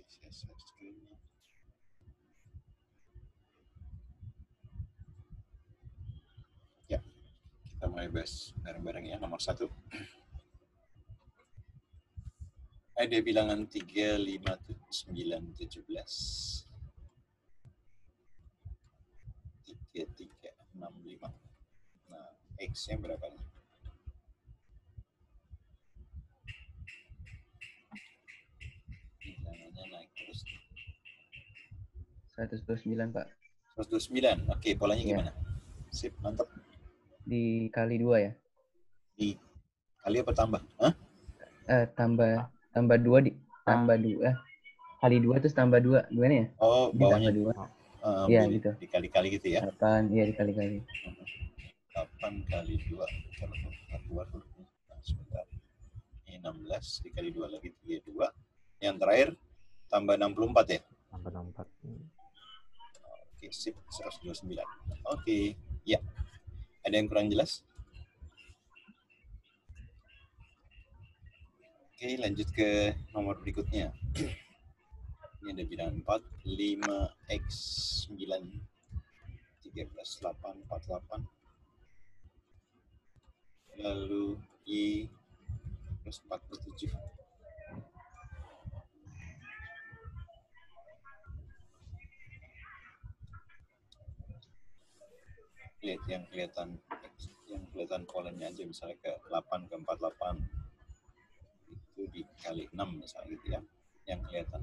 Saya share screen-nya. Ya, kita mulai bahas bareng-bareng ya. Nomor 1. Ada bilangan 3, 5, 9, 17. 3, 3, 6, 5. Nah, X-nya berapa nih? Bilangannya naik terus. 129, Pak. 129. Oke, polanya Iya. gimana? Sip, mantap. Dikali 2 ya? Kali apa tambah? Hah? Tambah 2 tambah 2. Kali 2 terus tambah 2. Gimana ya? Oh, Ini bawahnya tambah 2. Iya, gitu. dikali-kali gitu ya. 8, iya dikali-kali. 8 kali 2. Kalau keluar hurufnya. Nah, sebentar. Ini 16 dikali 2 lagi 32. Yang terakhir tambah 64 ya? Tambah 64. Oke, sip. 129. Oke, ya. Ada yang kurang jelas? Oke, lanjut ke nomor berikutnya. Ini ada bilangan 4, 5, X, 9, 13, 8, 48. Lalu Y plus 47. Lihat yang kelihatan polanya aja, misalnya ke 8 ke 48 itu dikali 6 misalnya gitu ya, yang kelihatan.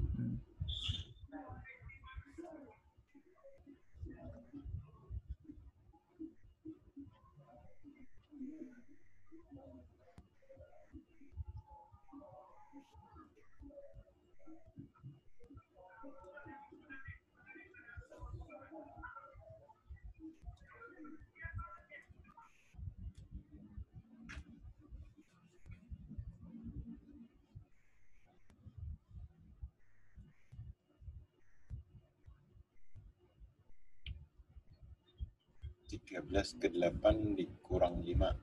Tiga belas ke 8 dikurang 5. 9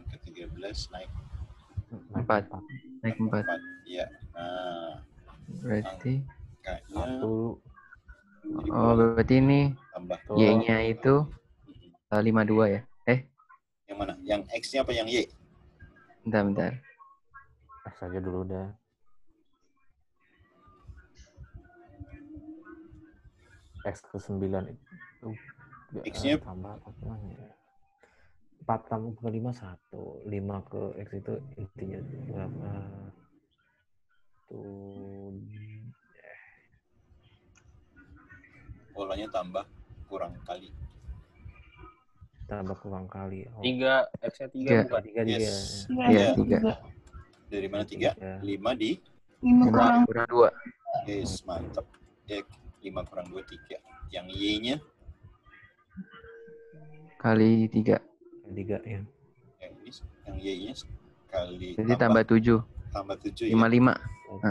ke 13 naik 4. Naik 4. Iya. Nah, Berarti angkanya berarti ini tambah Y-nya itu 52 ya? Yang mana? Yang X-nya apa yang Y? Bentar. X aja dulu dah. X ke 9 itu X-nya tambah apa ya? 4 tambah ke 5 1. 5 ke X itu intinya berapa? polanya tambah kurang kali. Tambah kurang kali. 3, X-nya 3 bukan? 3. Yes. Iya, 3. Dari mana 3? 5 di 5 kurang 2. Yes, mantap. Ya, 5 kurang 2, 3. Yang Y-nya? Kali 3. 3 ya. Yang Y-nya kali Jadi tambah 7. Tambah 7 ya. 55.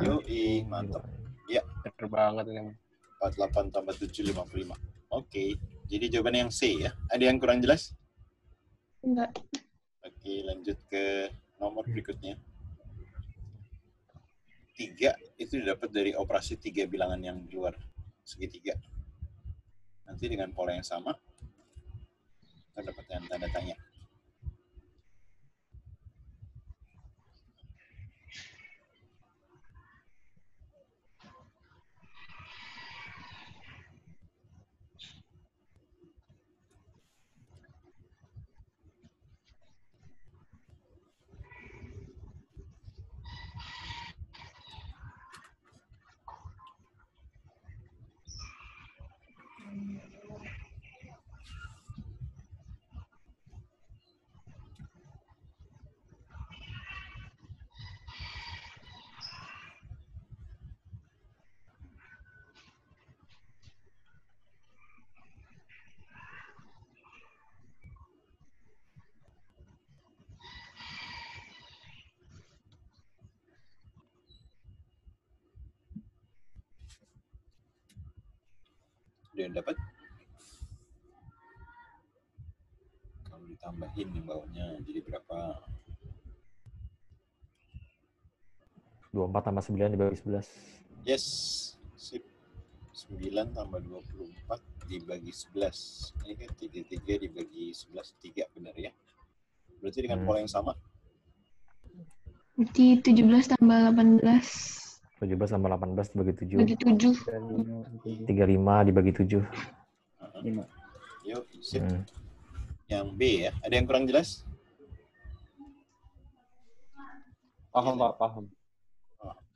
Yoi, mantap. Ya. Bener banget ini. 48 tambah 7, 55. Oke. Jadi jawabannya yang C ya. Ada yang kurang jelas? Enggak. Oke, lanjut ke nomor berikutnya. 3 itu didapat dari operasi 3 bilangan yang di luar segitiga. Nanti dengan pola yang sama, kita dapatkan tanda tanya. Udah dapat? Kalau ditambahin yang bawahnya jadi berapa? 24 tambah 9 dibagi 11. Yes. Sip. 9 tambah 24 dibagi 11. Ini kan 33 dibagi 11, 3 benar ya. Berarti dengan pola yang sama. Berarti 17 tambah 18 17 tambah 18 dibagi 7. bagi 7. 35 dibagi 7. 5. Yuk, sip. Yang B ya. Ada yang kurang jelas? Paham, Pak, paham.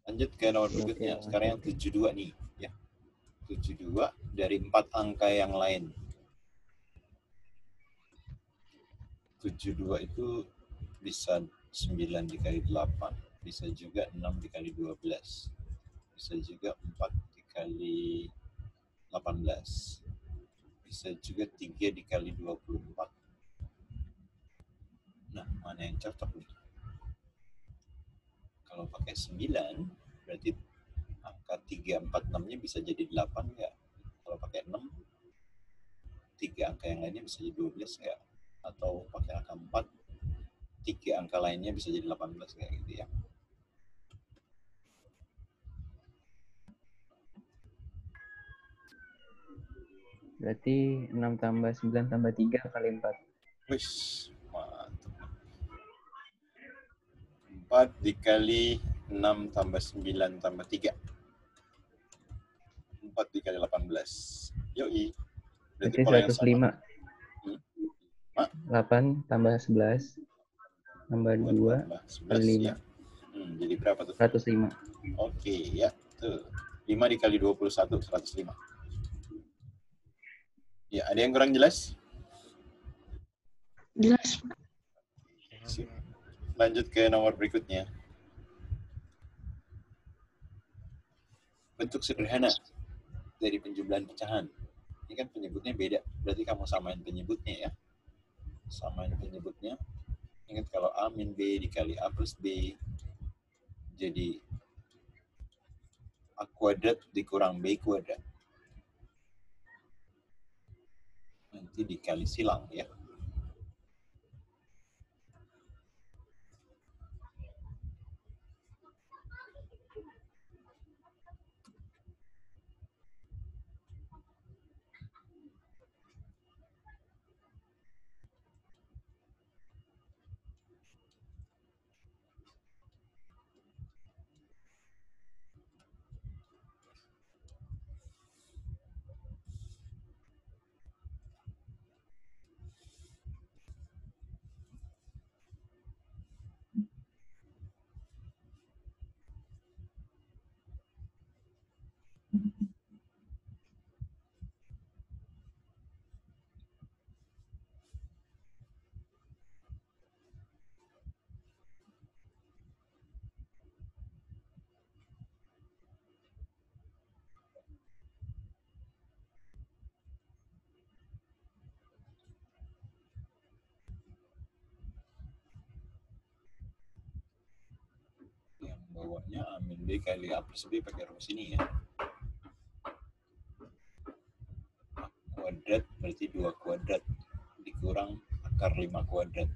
Lanjut ke nomor berikutnya. Sekarang yang 72 nih. Ya. 72 dari 4 angka yang lain. 72 itu bisa 9 dikali 8. Bisa juga 6 dikali 12. Bisa juga 4 dikali 18. Bisa juga 3 dikali 24. Nah, mana yang cocok nih? Kalau pakai 9, berarti angka 3, 4, 6-nya bisa jadi 8 nggak? Kalau pakai 6, 3 angka yang lainnya bisa jadi 12 nggak? Atau pakai angka 4, 3 angka lainnya bisa jadi 18 nggak gitu ya? Berarti 6 tambah 9 tambah 3 kali 4. Wih, mantap. 4 dikali 6 tambah 9 tambah 3. 4 dikali 18. Yoi. Berarti pola yang sama. 105. 8 tambah 11 tambah 2 tambah 11 kali 5. ya. Jadi berapa tuh? 105. Oke, ya. Tuh. 5 dikali 21, 105. Ya, ada yang kurang jelas? Jelas. Sip. Lanjut ke nomor berikutnya. Bentuk sederhana dari penjumlahan pecahan. Ini kan penyebutnya beda. Berarti kamu samain penyebutnya ya. Samain penyebutnya. Ingat kalau A min B dikali A plus B. Jadi A kuadrat dikurang B kuadrat. Nanti dikali silang ya. Yang bawahnya A min B kali A plus B pakai rumus ini ya. A kuadrat berarti 2 kuadrat dikurang akar 5 kuadrat.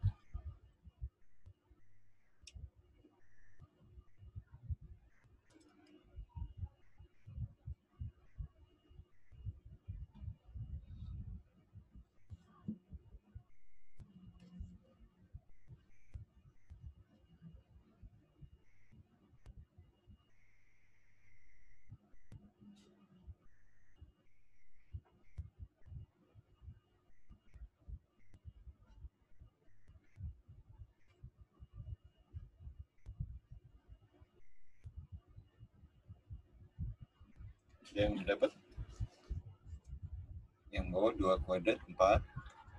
Ada yang dapat? Yang bawah 2 kuadrat 4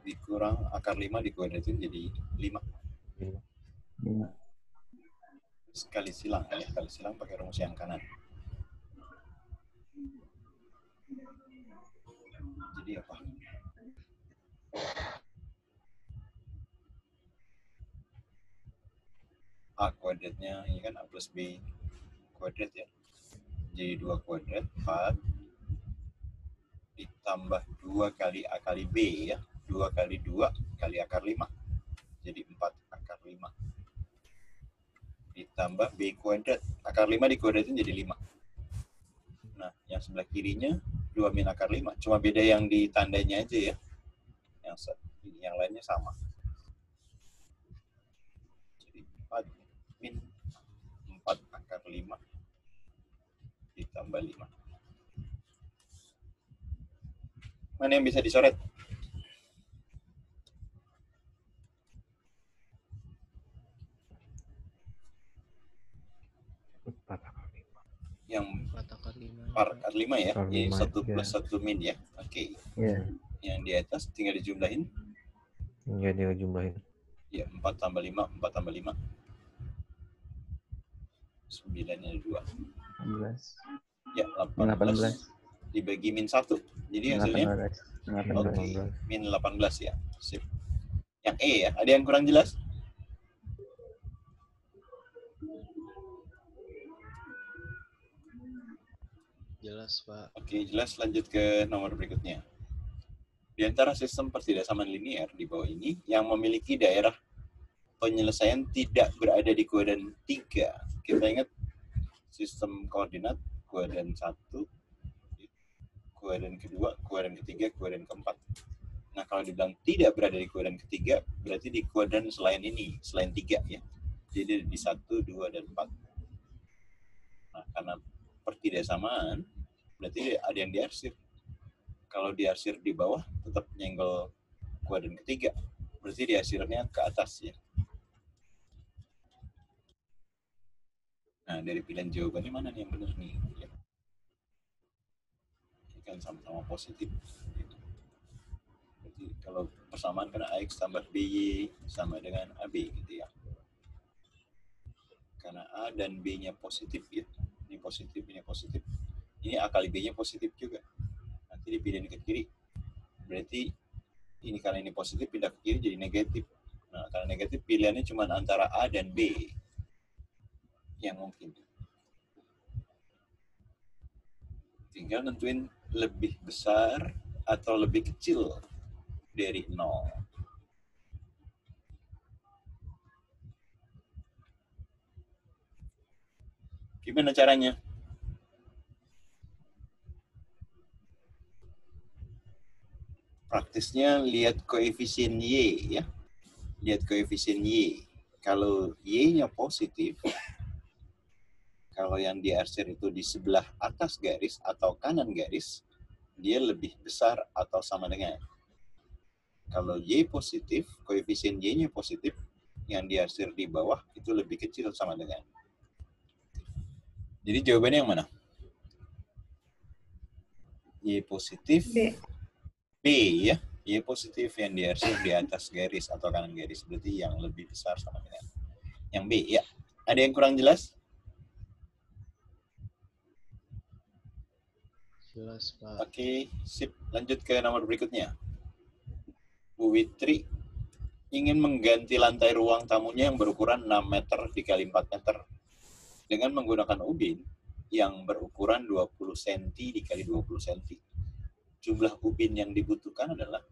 dikurang akar 5 dikuadratin jadi 5. 5. Sekali silang ya, kali silang pakai rumus yang kanan. Jadi apa? A kuadratnya ini kan A plus B kuadrat ya. Jadi 2 kuadrat 4 ditambah 2 kali A kali B ya. 2 kali 2 kali akar 5. Jadi 4 akar 5. ditambah B kuadrat. Akar 5 dikuadratin jadi 5. Nah, yang sebelah kirinya 2 min akar 5. Cuma beda yang di tandanya aja ya. Yang lainnya sama. Jadi 4 min 4 akar 5 ditambah 5. Mana yang bisa dicoret? Yang 4 akar 5. akar 5 ya. Akar Ini 5, 1 ya. plus 1 min ya. Oke. Iya. Yang di atas tinggal dijumlahin. Ya, dia jumlahin. Ya, 4 tambah 5, 4 tambah 5. 9-nya ada 2. 18. Ya, 18. Dibagi min 1. Jadi hasilnya 18. oke, min 18 ya. Sip. Yang E ya, ada yang kurang jelas? Jelas, Pak. Oke, jelas. Lanjut ke nomor berikutnya. Di antara sistem pertidaksamaan linear di bawah ini yang memiliki daerah penyelesaian tidak berada di kuadran 3. Kita ingat sistem koordinat kuadran 1, kuadran kedua, kuadran ketiga, kuadran keempat. Nah, kalau dibilang tidak berada di kuadran ketiga, berarti di kuadran selain ini, selain 3 ya. Jadi di 1, 2, dan 4. Nah, karena pertidaksamaan, berarti ada yang diarsir. Kalau diarsir di bawah, tetap nyenggol kuadran ketiga. Berarti diarsirnya ke atas ya. Nah, dari pilihan jawabannya mana nih yang benar nih? Ya. Ini kan sama-sama positif. Gitu. Berarti kalau persamaan kan AX tambah BY sama dengan AB gitu ya. Karena A dan B-nya positif ya. Ini positif, ini positif. Ini A kali B-nya positif juga. Nanti dipindahin ke kiri. Berarti ini karena ini positif, pindah ke kiri jadi negatif. Nah, karena negatif pilihannya cuma antara A dan B. Yang mungkin. Tinggal nentuin lebih besar atau lebih kecil dari 0. Gimana caranya? Praktisnya lihat koefisien Y ya. Lihat koefisien Y. Kalau Y-nya positif, kalau yang diarsir itu di sebelah atas garis atau kanan garis, dia lebih besar atau sama dengan. Kalau Y positif, koefisien Y-nya positif, yang diarsir di bawah itu lebih kecil sama dengan. Jadi jawabannya yang mana? Y positif, B ya. Y positif yang diarsir di atas garis atau kanan garis. Berarti yang lebih besar sama dengan. Yang B ya. Ada yang kurang jelas? Jelas, Pak. Oke, sip. Lanjut ke nomor berikutnya. Bu Witri ingin mengganti lantai ruang tamunya yang berukuran 6 meter dikali 4 meter dengan menggunakan ubin yang berukuran 20 cm dikali 20 cm. Jumlah ubin yang dibutuhkan adalah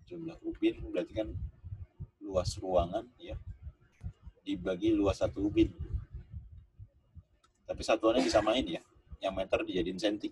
jumlah ubin berarti kan luas ruangan ya dibagi luas satu ubin. Tapi satuannya disamain ya. Yang meter dijadiin senti.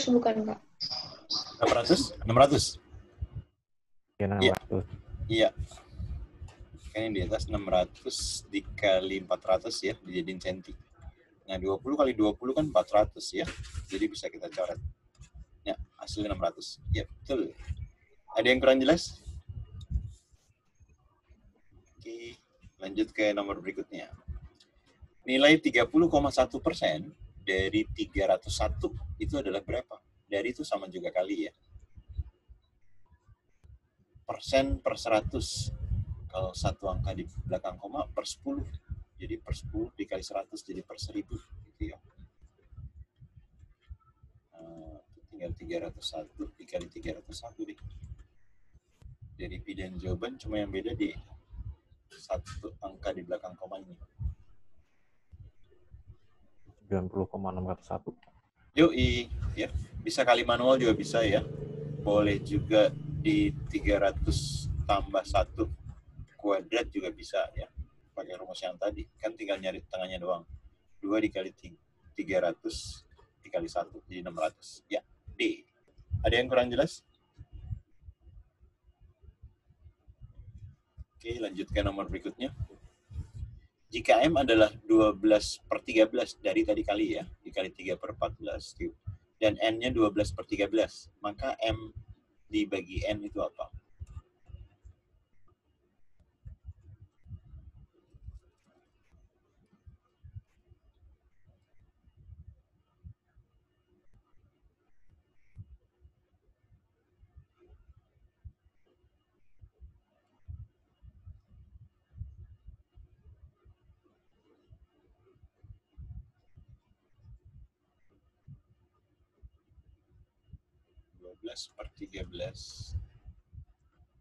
Bukan, Kak? 600? 600? Ya, 600. Iya. Kan yang di atas 600 dikali 400 ya, dijadiin senti. Nah, 20 kali 20 kan 400 ya. Jadi bisa kita coret. Ya, hasilnya 600. Ya, betul. Ada yang kurang jelas? Oke, lanjut ke nomor berikutnya. Nilai 30,1% dari 301 itu adalah berapa? Dari itu sama juga kali ya. Persen per 100. Kalau satu angka di belakang koma per 10. Jadi per 10 dikali 100 jadi per 1000. Gitu ya. Tinggal 301 dikali 301 deh. Jadi P dan jawaban cuma yang beda di satu angka di belakang komanya. 90,601. Yoi, ya. Bisa kali manual juga bisa ya. Boleh juga di 300 tambah 1 kuadrat juga bisa ya. Pakai rumus yang tadi. Kan tinggal nyari tengahnya doang. 2 dikali 300 dikali 1 jadi 600. Ya, D. Ada yang kurang jelas? Oke, lanjut ke nomor berikutnya. Jika M adalah 12 per 13 dari tadi kali ya, dikali 3 per 14, dan N-nya 12 per 13, maka M dibagi N itu apa? Per 13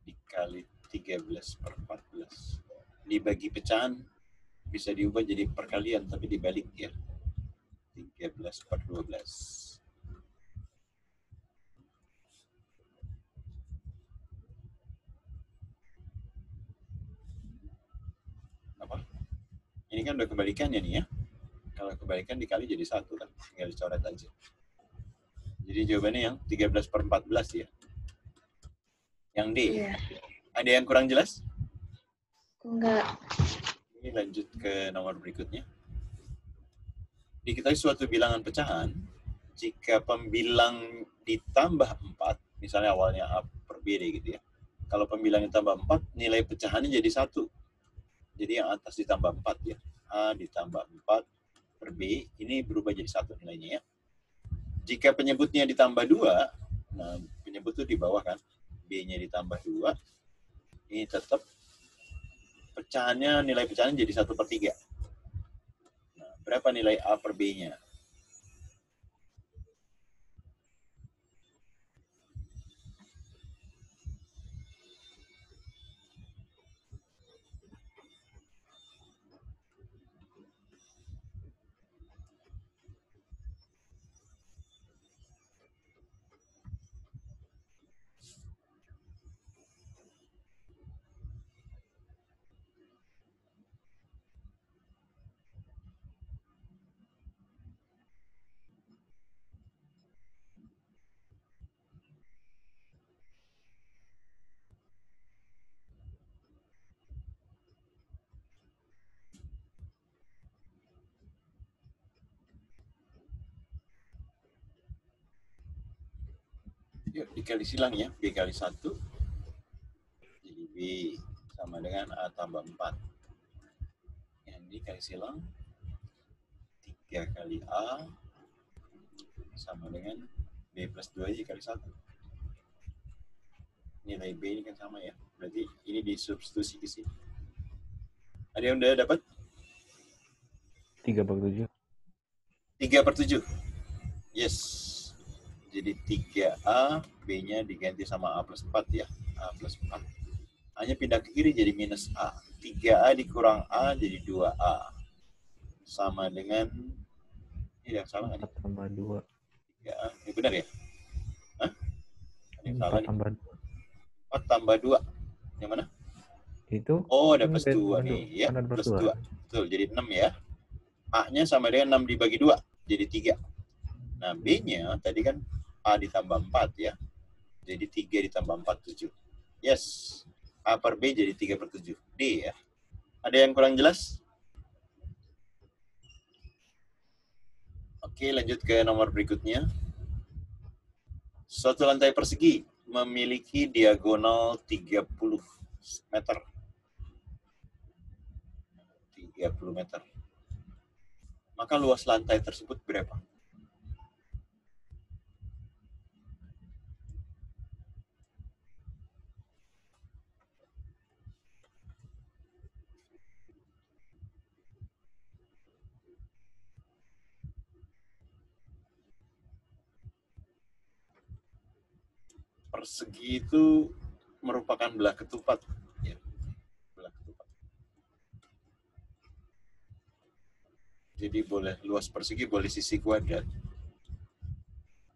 dikali 13 per 14 dibagi pecahan bisa diubah jadi perkalian tapi dibalik ya, 13 per 12 apa? Ini kan udah kebalikannya nih ya. Kalau kebalikan dikali jadi 1 kan, tinggal dicoret aja. Jadi jawabannya yang 13 per 14 ya. Yang D. Iya. Ada yang kurang jelas? Enggak. Ini lanjut ke nomor berikutnya. Diketahui suatu bilangan pecahan, jika pembilang ditambah 4, misalnya awalnya A per B deh gitu ya. Kalau pembilang ditambah 4, nilai pecahannya jadi 1. Jadi yang atas ditambah 4 ya. A ditambah 4 per B, ini berubah jadi 1 nilainya ya. Jika penyebutnya ditambah 2, nah penyebut itu di bawah kan, B-nya ditambah 2, ini tetap pecahannya, nilai pecahannya jadi 1 per 3. Nah, berapa nilai A per B-nya? Yuk, dikali silang ya. B kali 1. Jadi B sama dengan A tambah 4. Yang dikali silang. 3 kali A sama dengan B plus 2 dikali 1. Nilai B ini kan sama ya. Berarti ini disubstitusi ke sini. Ada yang udah dapat? 3 per 7. 3 per 7. Yes. Jadi 3A, B-nya diganti sama A plus 4 ya. A plus 4. Hanya pindah ke kiri jadi minus A. 3A dikurang A jadi 2A. Sama dengan, ini yang salah nggak? 4 tambah 2. 3A, ini benar ya? Hah? Ada yang salah 4 nih. tambah 4 tambah 2. Yang mana? 2. Itu. Oh, ada plus 2 2 nih. Ya, ada plus plus 2. Betul, jadi 6 ya. A-nya sama dengan 6 dibagi 2. Jadi 3. Nah, B-nya tadi kan A ditambah 4 ya. Jadi 3 ditambah 4, 7. Yes. A per B jadi 3 per 7. D ya. Ada yang kurang jelas? Oke, lanjut ke nomor berikutnya. Suatu lantai persegi memiliki diagonal 30 meter. 30 meter. Maka luas lantai tersebut berapa? Persegi itu merupakan belah ketupat. Ya, belah ketupat. Jadi boleh luas persegi, boleh sisi kuadrat.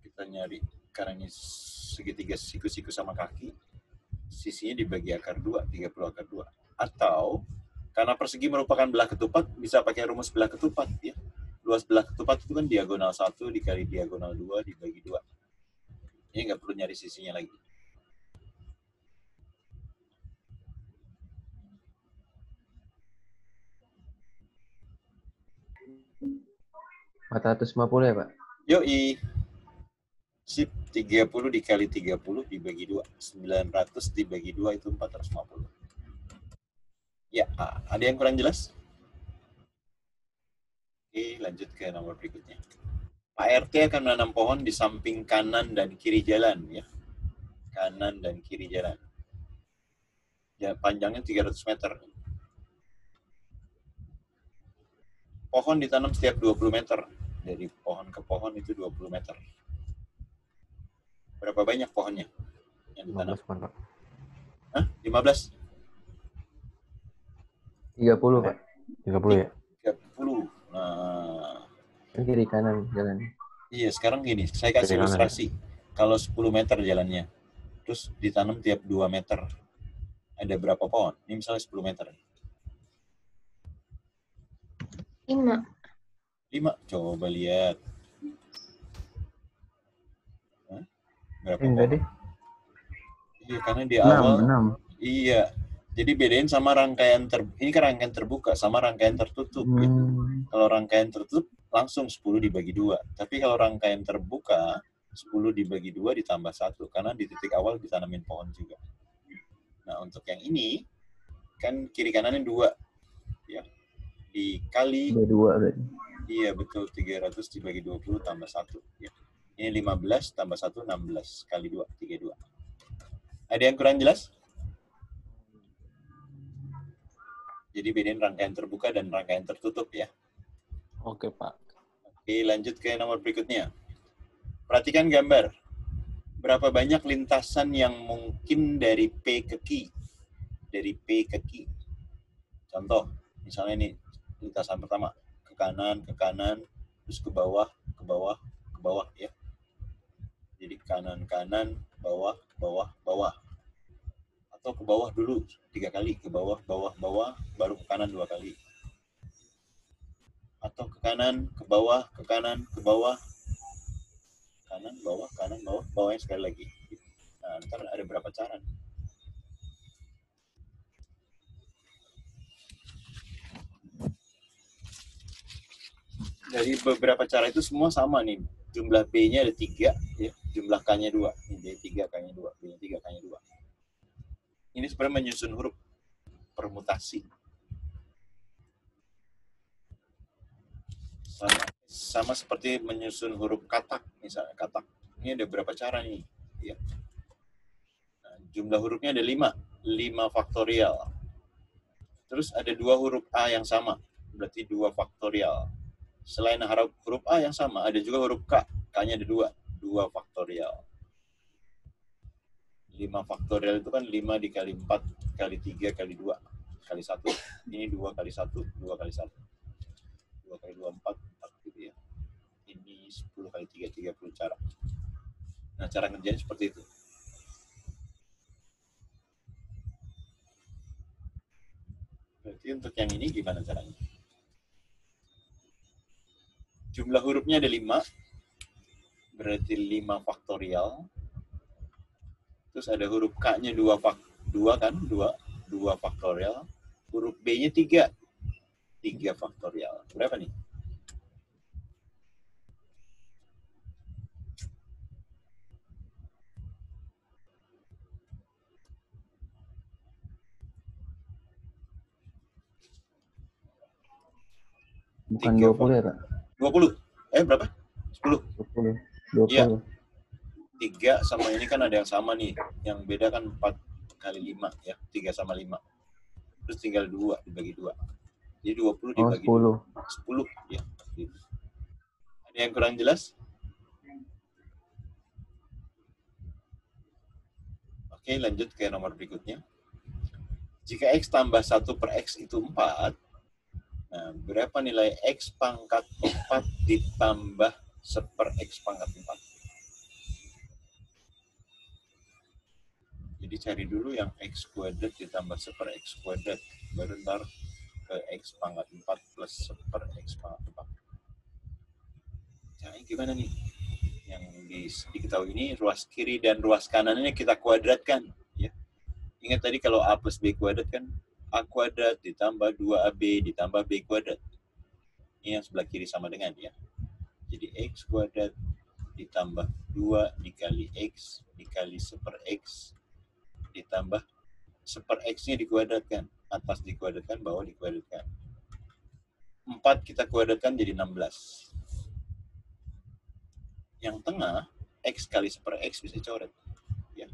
Kita nyari karena ini segitiga siku-siku sama kaki, sisinya dibagi akar 2, 30 akar 2. Atau karena persegi merupakan belah ketupat, bisa pakai rumus belah ketupat. Ya. Luas belah ketupat itu kan diagonal 1 dikali diagonal 2 dibagi 2. Ini nggak perlu nyari sisinya lagi. $450 ya, Pak? Yoi. Sip, 30 dikali 30 dibagi 2. 900 dibagi 2 itu 450. Ya, ada yang kurang jelas? Oke, lanjut ke nomor berikutnya. Pak RT akan menanam pohon di samping kanan dan kiri jalan. Ya. Kanan dan kiri jalan. Ya, panjangnya 300 meter. Pohon ditanam setiap 20 meter. Dari pohon ke pohon itu 20 meter. Berapa banyak pohonnya yang ditanam? 15 Pak. Hah? 15? 30, Pak. 30 ya? 30. Nah, Kan kiri kanan jalan. iya, sekarang gini, saya kasih Kiri kanan, ilustrasi. Kalau 10 meter jalannya, terus ditanam tiap 2 meter, ada berapa pohon? Ini misalnya 10 meter. 5. 5, coba lihat. Hah? Berapa Enggak pohon? deh. Iya, karena di 6, awal, 6. iya. Jadi bedain sama rangkaian ini kan rangkaian terbuka sama rangkaian tertutup. Ya. Kalau rangkaian tertutup, langsung 10 dibagi 2. Tapi kalau rangkaian terbuka, 10 dibagi 2 ditambah 1. Karena di titik awal ditanamin pohon juga. Nah, untuk yang ini, kan kiri kanannya 2. Ya. Dikali, 2 berarti. iya betul, 300 dibagi 20 tambah 1. Ya. Ini 15 tambah 1, 16. Kali 2, 32. Ada yang kurang jelas? Jadi bedain rangkaian terbuka dan rangkaian tertutup ya. Oke, Pak. Oke, lanjut ke nomor berikutnya. Perhatikan gambar. Berapa banyak lintasan yang mungkin dari P ke Q? Dari P ke Q. Contoh, misalnya ini lintasan pertama. Ke kanan, terus ke bawah, ya. Jadi kanan, bawah, bawah. Atau ke bawah dulu 3 kali, ke bawah, baru ke kanan 2 kali. Atau ke kanan, ke bawah, ke bawah, kanan, bawahnya sekali lagi. Nah, ntar ada berapa cara? Dari beberapa cara itu semua sama nih. Jumlah B-nya ada 3, ya. Jumlah K-nya 2. Jadi 3, K-nya 2, B-nya 3, K-nya 2. Ini sebenarnya menyusun huruf permutasi. Sama seperti menyusun huruf katak, misalnya katak. Ini ada berapa cara nih? Ya. Nah, jumlah hurufnya ada 5 faktorial. Terus ada 2 huruf A yang sama, berarti 2 faktorial. Selain huruf A yang sama, ada juga huruf K. K-nya ada 2 faktorial. 5 faktorial itu kan 5 dikali 4, kali 3, kali 2, kali 1. Ini 2 kali 1, 2 kali 1. 2 kali 2, 4 gitu ya. Ini 10 kali 3, 30 cara. Nah, cara ngerjain seperti itu. Berarti untuk yang ini gimana caranya? Jumlah hurufnya ada 5, berarti 5 faktorial. Terus ada huruf K-nya 2 faktorial. Huruf B-nya 3 faktorial. Berapa nih? Bukan 3 20 ya, Kak? 20. Berapa? 10. 20. 20. Iya. 3 sama ini kan ada yang sama nih. Yang beda kan 4 kali 5 ya. 3 sama 5. Terus tinggal 2 dibagi 2. Jadi 20 dibagi 10. 10 ya. Ada yang kurang jelas? Oke, lanjut ke nomor berikutnya. Jika X tambah 1 per X itu 4, nah, berapa nilai X pangkat 4 ditambah 1 per X pangkat 4? Jadi cari dulu yang X kuadrat ditambah 1 per X kuadrat. Baru ntar ke X pangkat 4 plus 1 per X pangkat 4. Caranya gimana nih? Yang diketahui ini ruas kiri dan ruas kanannya kita kuadratkan. Ya. Ingat tadi kalau A plus B kuadrat kan A kuadrat ditambah 2AB ditambah B kuadrat. Ini yang sebelah kiri sama dengan ya. Jadi X kuadrat ditambah 2 dikali X dikali 1 per X ditambah 1 per X-nya dikuadratkan. Atas dikuadratkan, bawah dikuadratkan. 4 kita kuadratkan jadi 16. Yang tengah, X kali 1 per X bisa coret. Ya.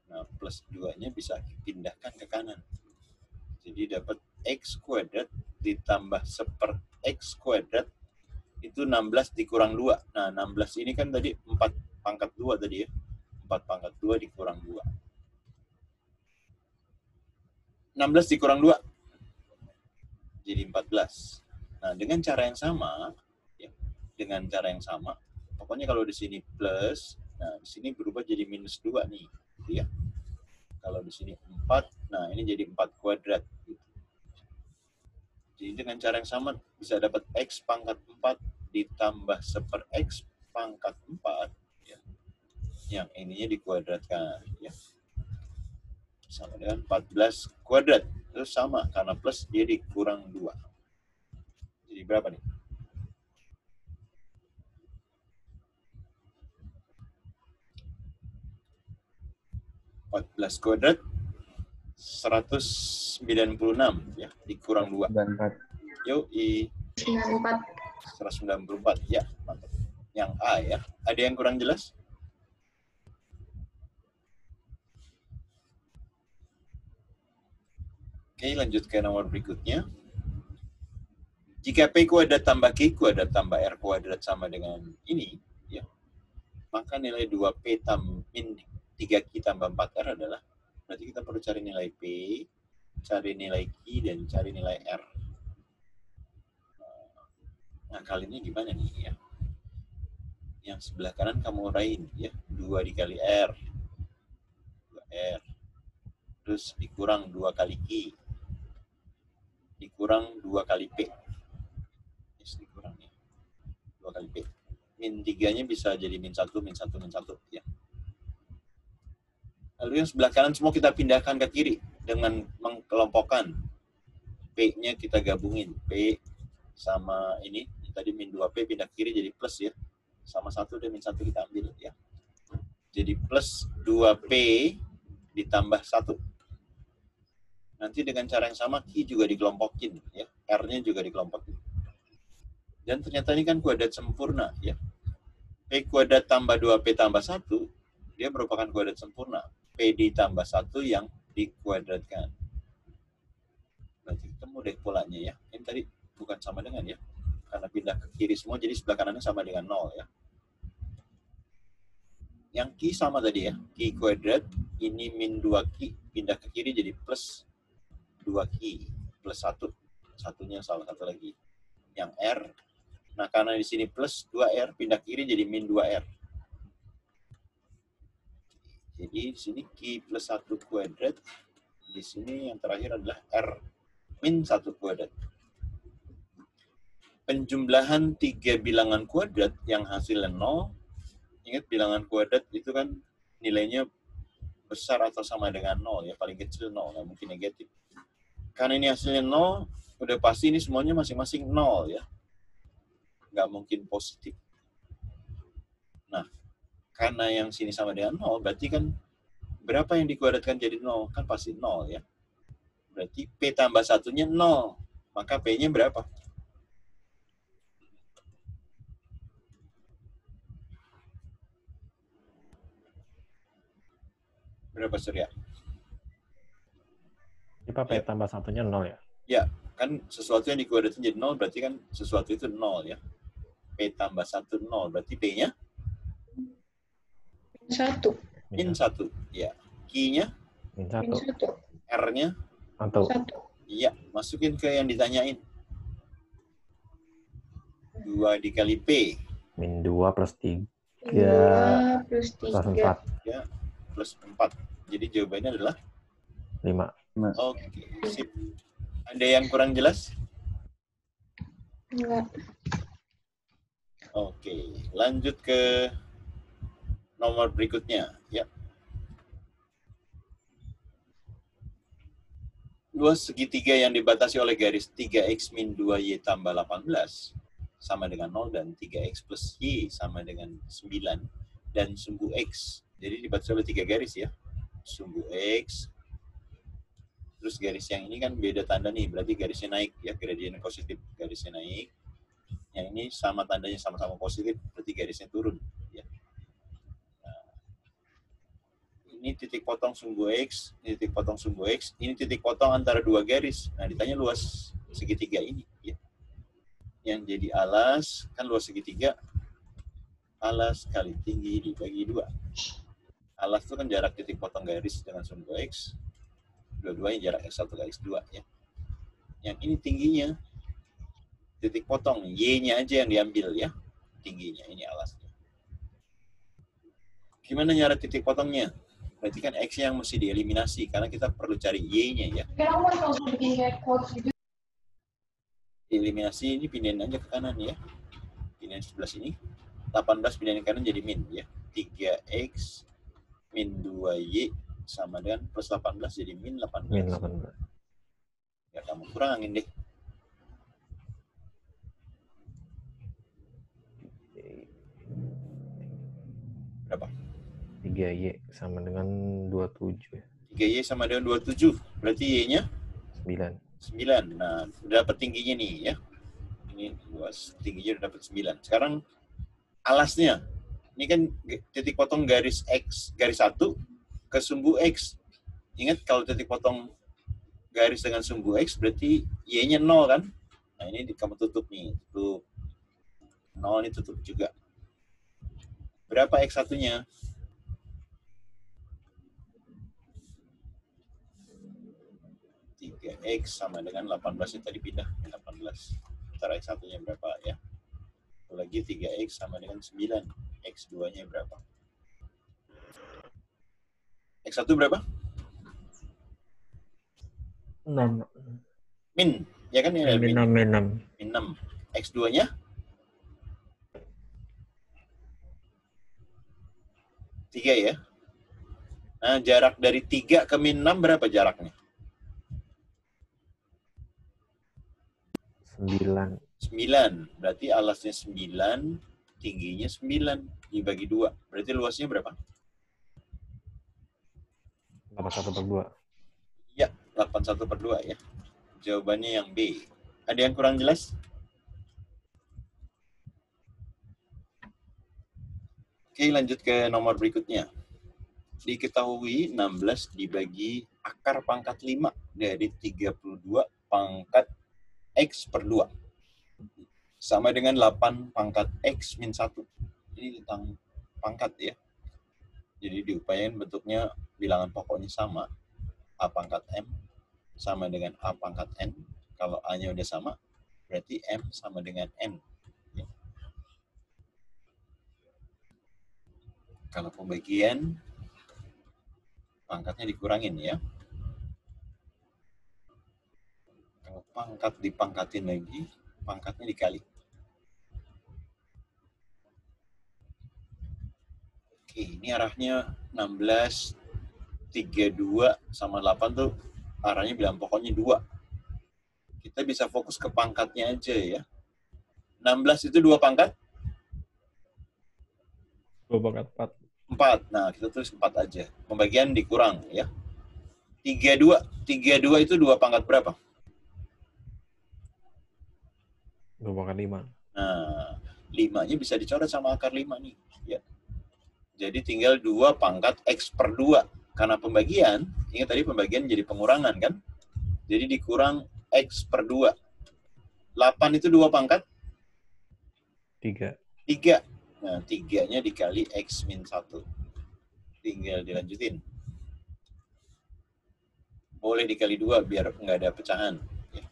Nah, plus 2-nya bisa pindahkan ke kanan. Jadi dapat X kuadrat ditambah 1 per X kuadrat itu 16 dikurang 2. Nah, 16 ini kan tadi 4 pangkat 2 tadi ya. 4 pangkat 2 dikurang 2. 16 dikurang 2. Jadi 14. Nah, dengan cara yang sama, ya, dengan cara yang sama, pokoknya kalau di sini plus, nah di sini berubah jadi minus 2 nih, gitu ya. Kalau di sini 4, nah ini jadi 4 kuadrat. Gitu. Jadi dengan cara yang sama bisa dapat X pangkat 4 ditambah 1 per X pangkat 4, ya. Yang ininya dikuadratkan, ya. Sama dengan 14 kuadrat. Terus sama, karena plus dia dikurang 2. Jadi berapa nih? (14 kuadrat) 196 ya, dikurang 2. 94. Yuk, 194 ya, mantap. Yang A ya. Ada yang kurang jelas? Oke, lanjut ke nomor berikutnya. Jika P kuadrat tambah Q kuadrat tambah R kuadrat sama dengan ini, ya, maka nilai 2P min 3Q tambah 4R adalah, berarti kita perlu cari nilai P, cari nilai Q, dan cari nilai R. Nah, kali ini gimana nih ya? Yang sebelah kanan kamu uraiin ya, 2 dikali R, 2R, terus dikurang 2 kali Q, dikurang 2 kali P. Yes, dikurang ya. 2 kali P. Min 3-nya bisa jadi min 1, min 1, min 1 ya. Lalu yang sebelah kanan semua kita pindahkan ke kiri dengan mengkelompokkan. P-nya kita gabungin. P sama ini, tadi min 2P pindah ke kiri jadi plus ya. Sama 1 dan min 1 kita ambil ya. Jadi plus 2P ditambah 1. Nanti dengan cara yang sama, Q juga dikelompokin ya. R-nya juga dikelompokin. Dan ternyata ini kan kuadrat sempurna ya. P kuadrat tambah 2P tambah 1, dia merupakan kuadrat sempurna. P ditambah 1 yang dikuadratkan. Berarti ketemu deh polanya ya. Ini tadi bukan sama dengan ya. Karena pindah ke kiri semua, jadi sebelah kanannya sama dengan 0 ya. Yang Q sama tadi ya. Q kuadrat, ini min 2Q, pindah ke kiri jadi plus 2Q, plus 1. Satunya salah satu lagi. Yang R, nah karena di sini plus 2R, pindah ke kiri jadi min 2R. Jadi di sini Q plus 1 kuadrat, di sini yang terakhir adalah R min 1 kuadrat. Penjumlahan 3 bilangan kuadrat yang hasilnya 0, ingat bilangan kuadrat itu kan nilainya besar atau sama dengan 0 ya, paling kecil 0, nggak mungkin negatif. Karena ini hasilnya 0, udah pasti ini semuanya masing-masing 0 ya. Nggak mungkin positif. Nah, karena yang sini sama dengan 0, berarti kan berapa yang dikuadratkan jadi 0? Kan pasti 0 ya. Berarti P tambah 1-nya 0. Maka P-nya berapa? Berapa Surya? Ini Pak, P tambah 1-nya 0 ya? Ya, kan sesuatu yang dikuadratkan jadi 0 berarti kan sesuatu itu 0 ya. P tambah 1 0 berarti P-nya 1. min 1. Ya. Q-nya Min Min 1. 1. R-nya 1. 1. iya, masukin ke yang ditanyain. 2 dikali P Min 2 plus 3 2 plus plus 3. 4. ya plus 4. Jadi jawabannya adalah 5. oke, sip. Ada yang kurang jelas? Enggak. Oke, lanjut ke nomor berikutnya. Ya. Luas segitiga yang dibatasi oleh garis 3x min 2y tambah 18 sama dengan 0 dan 3x plus y sama dengan 9 dan sumbu x. Jadi dibatasi oleh 3 garis ya. Sumbu x. Terus garis yang ini kan beda tanda nih, berarti garisnya naik ya, gradien positif, garisnya naik. Yang ini sama tandanya sama-sama positif, berarti garisnya turun ya. Nah, ini titik potong sumbu x, ini titik potong sumbu x, ini titik potong antara dua garis. Nah, ditanya luas segitiga ini ya. Yang jadi alas, kan luas segitiga alas kali tinggi dibagi 2. Alas itu kan jarak titik potong garis dengan sumbu x. Dua-duanya jarak x1 ke x2 ya. Yang ini tingginya titik potong, y-nya aja yang diambil ya. Tingginya ini alasnya. Gimana nyara titik potongnya? Berarti kan x yang mesti dieliminasi karena kita perlu cari y-nya ya. Eliminasi ini pindahin aja ke kanan ya. Pindahin sebelah sini. 18 pindahin ke kanan jadi min ya. 3x min 2y sama dengan plus 18 jadi min 18. Min 18. Ya kamu kurangin deh. Berapa? 3Y sama dengan 27. 3y sama dengan 27. Berarti y-nya 9. 9. Nah, udah dapat tingginya nih ya. Ini luas tingginya udah dapat 9. Sekarang alasnya. Ini kan titik potong garis x, garis 1 ke sumbu x. Ingat kalau titik potong garis dengan sumbu x berarti y-nya 0 kan? Nah, ini kamu tutup nih. Tutup. 0 ini tutup juga. Berapa x1-nya? X sama dengan 18 yang tadi pindah. 18. Ntar x1-nya berapa ya? Lagi 3x sama dengan 9. X2-nya berapa? X1 berapa? 6. Min. Ya kan ini Min 6. Min 6. X2-nya? 3 ya. Nah, jarak dari 3 ke min 6 berapa jaraknya? 9. 9. Berarti alasnya 9, tingginya 9 dibagi 2. Berarti luasnya berapa? 81/2. Ya, 81/2 ya. Jawabannya yang B. Ada yang kurang jelas? Oke, lanjut ke nomor berikutnya. Diketahui 16 dibagi akar pangkat 5 dari 32 pangkat X per 2. Sama dengan 8 pangkat X min 1. Ini tentang pangkat ya. Jadi diupayain bentuknya bilangan pokoknya sama. A pangkat M sama dengan A pangkat N. Kalau A-nya udah sama, berarti M sama dengan N. Ya. Kalau pembagian, pangkatnya dikurangin ya. Kalau pangkat dipangkatin lagi, pangkatnya dikali. Oke, ini arahnya 16, 32 sama 8 tuh arahnya bilang pokoknya 2. Kita bisa fokus ke pangkatnya aja ya. 16 itu 2 pangkat? 2 pangkat 4. 4. Nah, kita tulis 4 aja. Pembagian dikurang ya. 32. 32 itu 2 pangkat berapa? 2 pangkat 5. Nah, 5-nya bisa dicoret sama akar 5 nih. Ya. Jadi tinggal 2 pangkat X per 2. karena pembagian, ingat tadi pembagian jadi pengurangan kan? Jadi dikurang X per 2. 8 itu 2 pangkat? 3. 3. Nah, 3-nya dikali X min 1. Tinggal dilanjutin. Boleh dikali 2 biar nggak ada pecahan. Ya.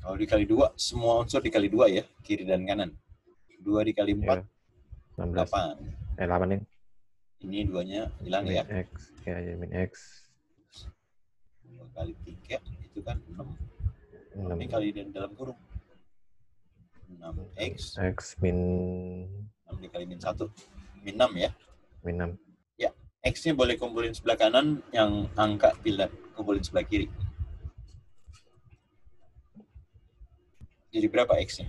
Kalau dikali 2, semua unsur dikali 2 ya, kiri dan kanan. 2 dikali 4, 16. 8. 8 nih. Ini 2-nya hilang ya. X. Ya, min X. 2 kali 3, itu kan 6. 6. Ini kali dalam kurung. 6X. X min 6 dikali min 1. Min 6 ya. min 6. Ya, X-nya boleh kumpulin sebelah kanan, yang angka pilih kumpulin sebelah kiri. Jadi berapa X-nya?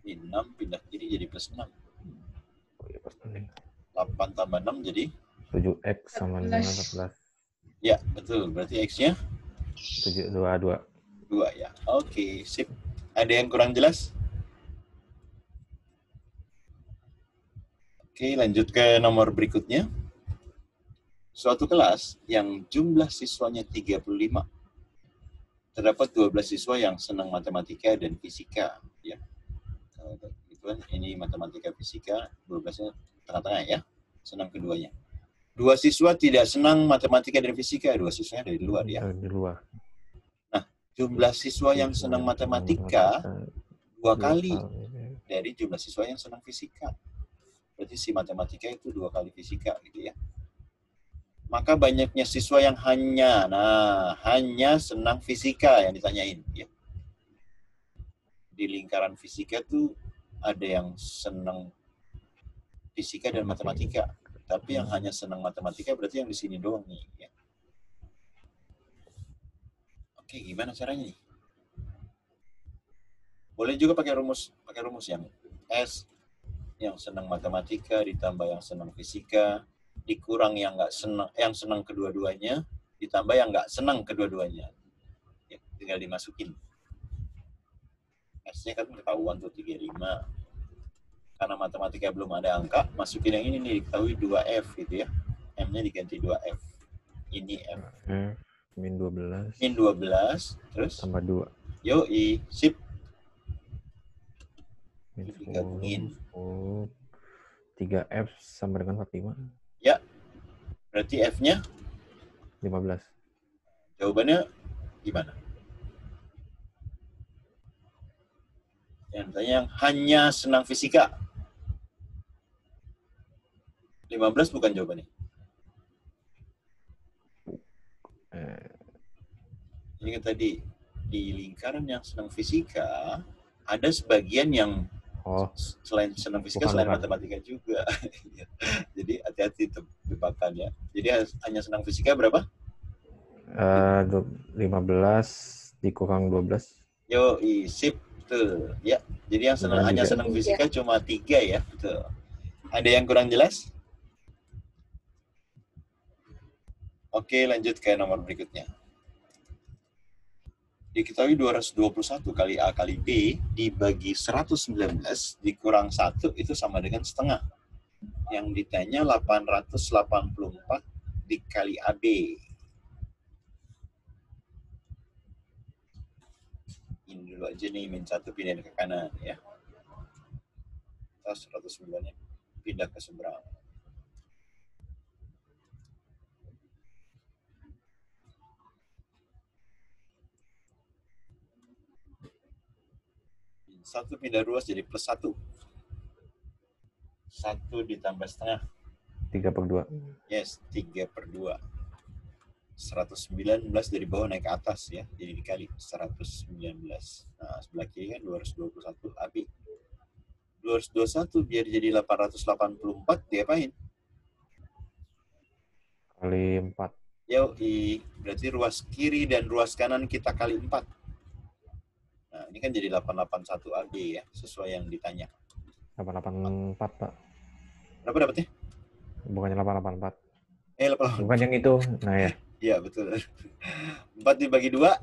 Min 6 pindah kiri jadi plus 6. Oh, iya, pas nih. 8 tambah 6 jadi? 7X sama dengan 14. Ya, betul. Berarti X-nya? 7, 2. 2 ya. Oke, sip. Ada yang kurang jelas? Oke, lanjut ke nomor berikutnya. Suatu kelas yang jumlah siswanya 35. Terdapat 12 siswa yang senang matematika dan fisika. Ya. Itu kan ini matematika fisika, 12-nya tengah-tengah ya. Senang keduanya. 2 siswa tidak senang matematika dan fisika. 2 siswanya dari luar ya. Di luar. Nah, jumlah siswa yang senang matematika 2 kali dari jumlah siswa yang senang fisika. Berarti si matematika itu 2 kali fisika gitu ya. Maka banyaknya siswa yang hanya senang fisika yang ditanyain. Ya. Di lingkaran fisika tuh ada yang senang fisika dan matematika. Tapi yang hanya senang matematika berarti yang di sini doang nih. Ya. Oke, gimana caranya nih? Boleh juga pakai rumus yang S, yang senang matematika ditambah yang senang fisika, dikurang yang nggak senang, yang senang kedua-duanya, ditambah yang nggak senang kedua-duanya. Ya, tinggal dimasukin. S-nya kan ketahuan tuh 35. Karena matematika belum ada angka, masukin yang ini nih, diketahui 2F gitu ya. M-nya diganti 2F. Ini F. Min 12. Min 12, terus? Tambah 2. Yoi, sip. Min Digabungin. 10. 3F sama dengan 45. Ya, berarti F-nya 15. jawabannya gimana? Yang tanya yang hanya senang fisika. 15 bukan jawabannya. Ini kan tadi di lingkaran yang senang fisika ada sebagian yang selain senang fisika, selain matematika juga. Jadi hati-hati tebakannya. Jadi hanya senang fisika berapa? 15 dikurang 12. Yo, sip. Betul. Ya, jadi yang hanya senang fisika cuma 3 ya. Betul. Ada yang kurang jelas? Oke, lanjut ke nomor berikutnya. Diketahui 221 kali A kali B dibagi 119 dikurang 1 itu sama dengan setengah. Yang ditanya 884 dikali AB. Ini dulu aja nih, min 1 pindah ke kanan ya. 109-nya pindah ke seberang. Min 1 pindah ruas jadi plus 1. 1 ditambah setengah. 3/2. Yes, 3/2. 119 dari bawah naik ke atas ya. Jadi dikali 119. Nah, sebelah kiri kan 221 AB. 221 biar jadi 884 diapain? Kali 4. Yoi, berarti ruas kiri dan ruas kanan kita kali 4. Nah, ini kan jadi 881 AB ya, sesuai yang ditanya. 884, Pak. Berapa dapatnya? Bukannya 884. 884. Bukan yang itu. Nah ya. Iya, betul. 4 dibagi 2.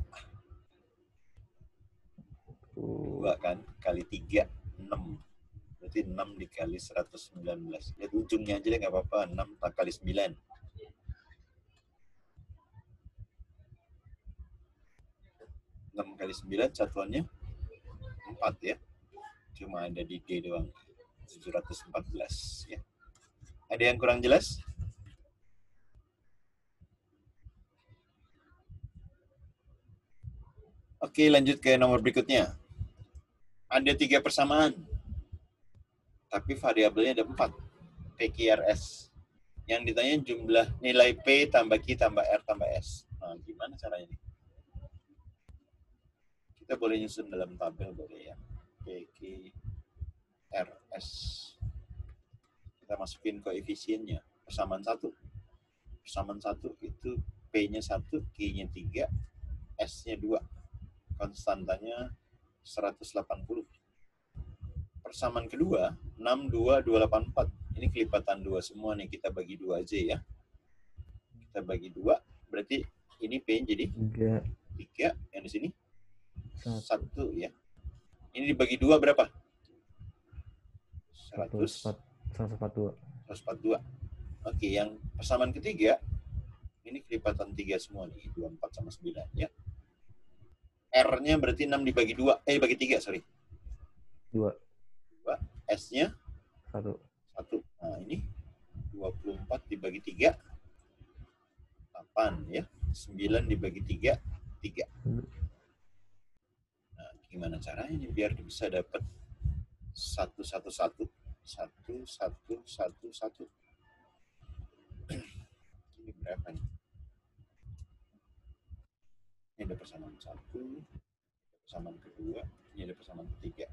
2 kan, kali 3, 6. Berarti 6 dikali 119. Lihat ujungnya aja deh, nggak apa-apa. 6 kali 9. 6 kali 9 satuannya 4 ya. Cuma ada di D doang. 714 ya. Ada yang kurang jelas? Oke, lanjut ke nomor berikutnya. Ada 3 persamaan. Tapi variabelnya ada 4. PQRS. Yang ditanya jumlah nilai P tambah Q tambah R tambah S. Nah, gimana caranya nih? Kita boleh nyusun dalam tabel boleh ya. PQRS. Kita masukin koefisiennya. Persamaan 1. Persamaan 1 itu P-nya 1, Q-nya 3, S-nya 2. Konstantanya 180. Persamaan kedua, 6, 2, 284. Ini kelipatan 2 semua nih. Kita bagi 2 aja ya. Kita bagi 2. Berarti ini P jadi 3. Yang di sini 1 ya. Ini dibagi 2 berapa? 142. 142. Oke, yang persamaan ketiga, ini kelipatan 3 semua nih. 24 sama 9 ya. R-nya berarti 6 dibagi 2. Bagi 3, sorry. 2. S-nya 1. 1. Nah, ini 24 dibagi 3. 8 ya. 9 dibagi 3. 3. Nah, gimana caranya nih biar bisa dapat 1, 1, 1. 1, 1, 1, 1. Ini berapa nih? Ini ada persamaan 1, persamaan kedua, ini ada persamaan ketiga.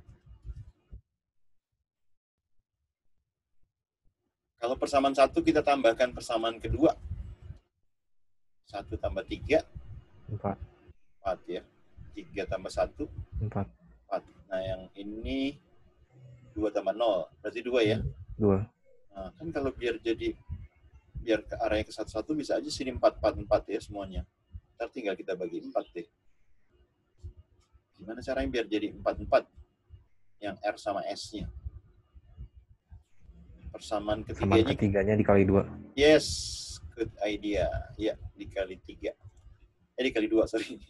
Kalau persamaan 1 kita tambahkan persamaan kedua. 1 tambah 3. 4. 4 ya. 3 tambah 1. 4. 4. Nah yang ini 2 tambah 0. Berarti 2 ya. 2. Nah kan kalau biar ke arahnya ke 1, 1 bisa aja sini 4, 4, 4 ya semuanya. Ntar tinggal kita bagi 4 deh. Gimana caranya biar jadi 4, 4? Yang R sama S-nya. Persamaan ketiganya dikali 2. Yes, good idea. Ya, dikali 3. Dikali 2, sorry.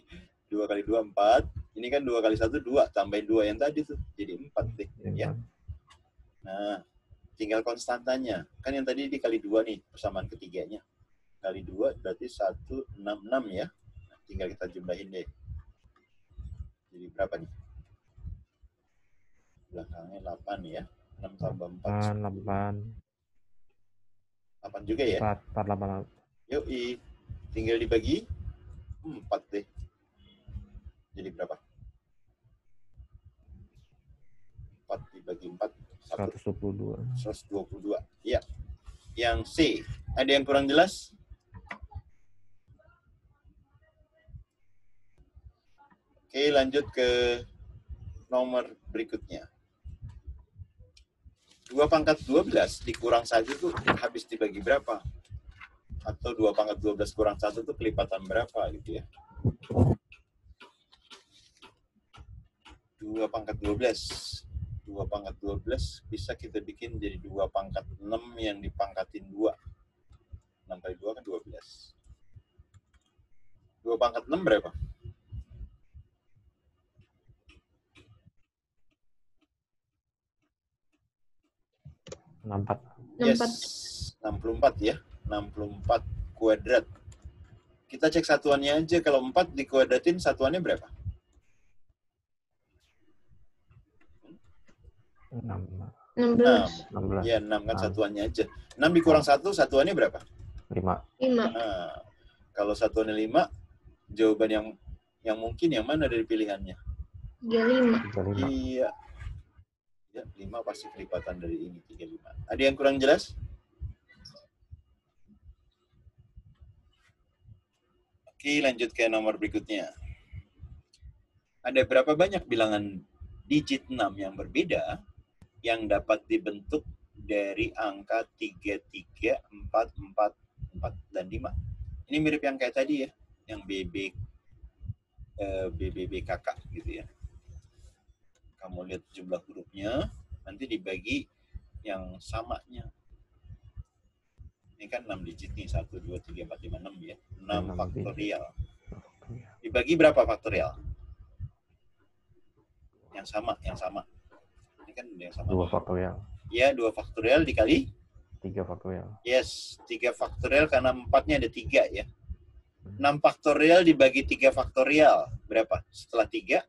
2 kali 2, 4. Ini kan 2 kali 1, 2. Tambahin 2 yang tadi tuh. Jadi 4 deh. Ya. Nah, tinggal konstantanya. Kan yang tadi dikali 2 nih, persamaan ketiganya. Kali 2 berarti 166 ya. Nah, tinggal kita jumlahin deh. Jadi berapa nih? Belakangnya 8 ya. 6 tambah 4. 8. 8 juga ya? 4, 8. Yoi. Tinggal dibagi 4 deh. Jadi berapa? 4 dibagi 4. 122. 122. Iya. Yang C. Ada yang kurang jelas? Oke, lanjut ke nomor berikutnya. 2 pangkat 12 dikurang 1 itu habis dibagi berapa? Atau 2 pangkat 12 kurang 1 itu kelipatan berapa gitu ya? 2 pangkat 12. 2 pangkat 12 bisa kita bikin jadi 2 pangkat 6 yang dipangkatin 2. 6 kali 2 kan 12. 2 pangkat 6 berapa? 64. Yes, 64 ya. 64 kuadrat. Kita cek satuannya aja. Kalau 4 dikuadratin, satuannya berapa? 16. Ya, 6 kan satuannya aja. 6 dikurang 1, satuannya berapa? 5. 5. Nah, Kalau satuannya 5, jawaban yang mungkin yang mana dari pilihannya? 35. 35. Iya. Ya, 5 pasti kelipatan dari ini, 35. Ada yang kurang jelas? Oke, lanjut ke nomor berikutnya. Ada berapa banyak bilangan digit 6 yang berbeda yang dapat dibentuk dari angka 3, 3, 4, 4, 4, dan 5. Ini mirip yang kayak tadi ya, yang BBBKK gitu ya. Kamu lihat jumlah hurufnya, nanti dibagi yang samanya. Ini kan 6 digit nih, 1, 2, 3, 4, 5, 6 ya. 6 faktorial. Dibagi berapa faktorial? Yang sama. Ini kan yang sama. 2 faktorial. Ya, 2 faktorial dikali 3 faktorial. yes, 3 faktorial karena 4-nya ada 3 ya. 6 faktorial dibagi 3 faktorial. Berapa? Setelah 3?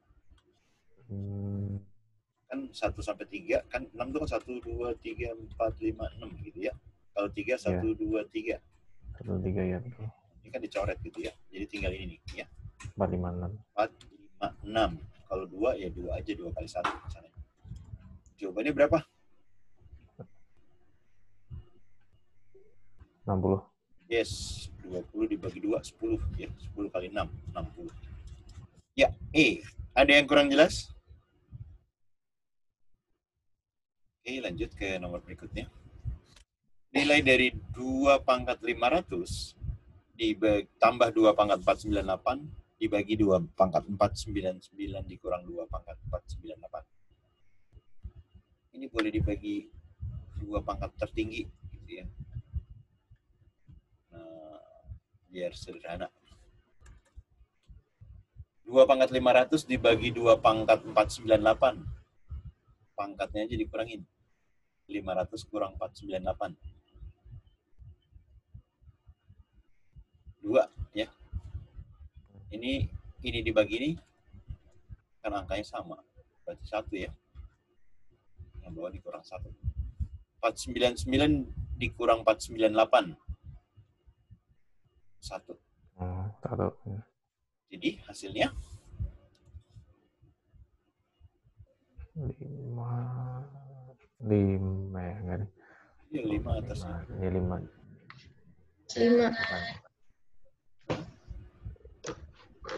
Kan 1 sampai 3. Kan 6 itu kan 1, 2, 3, 4, 5, 6 gitu ya. Kalau 3, 1, 2, 3. 1, 3 ya. Betul. Ini kan dicoret gitu ya. Jadi tinggal ini nih ya. 4, 5, 6. 4, 5, 6. Kalau 2 ya 2 aja, 2 kali 1 misalnya. Jawabannya berapa? 60. Yes, 20 dibagi 2, 10 ya. 10 kali 6, 60. Ya, ada yang kurang jelas? Oke, lanjut ke nomor berikutnya. Nilai dari 2 pangkat 500 tambah 2 pangkat 498 dibagi 2 pangkat 499 dikurang 2 pangkat 498. Ini boleh dibagi 2 pangkat tertinggi gitu ya. Nah, biar sederhana. 2 pangkat 500 dibagi 2 pangkat 498. Pangkatnya aja dikurangin. 500 kurang 498. 2 ya. Ini dibagi ini kan angkanya sama. Berarti 1 ya. Yang bawah dikurang 1. 499 dikurang 498. 1. 1. Jadi hasilnya 5 ya, enggak ada. ya 5 atasnya. Ya 5. 5.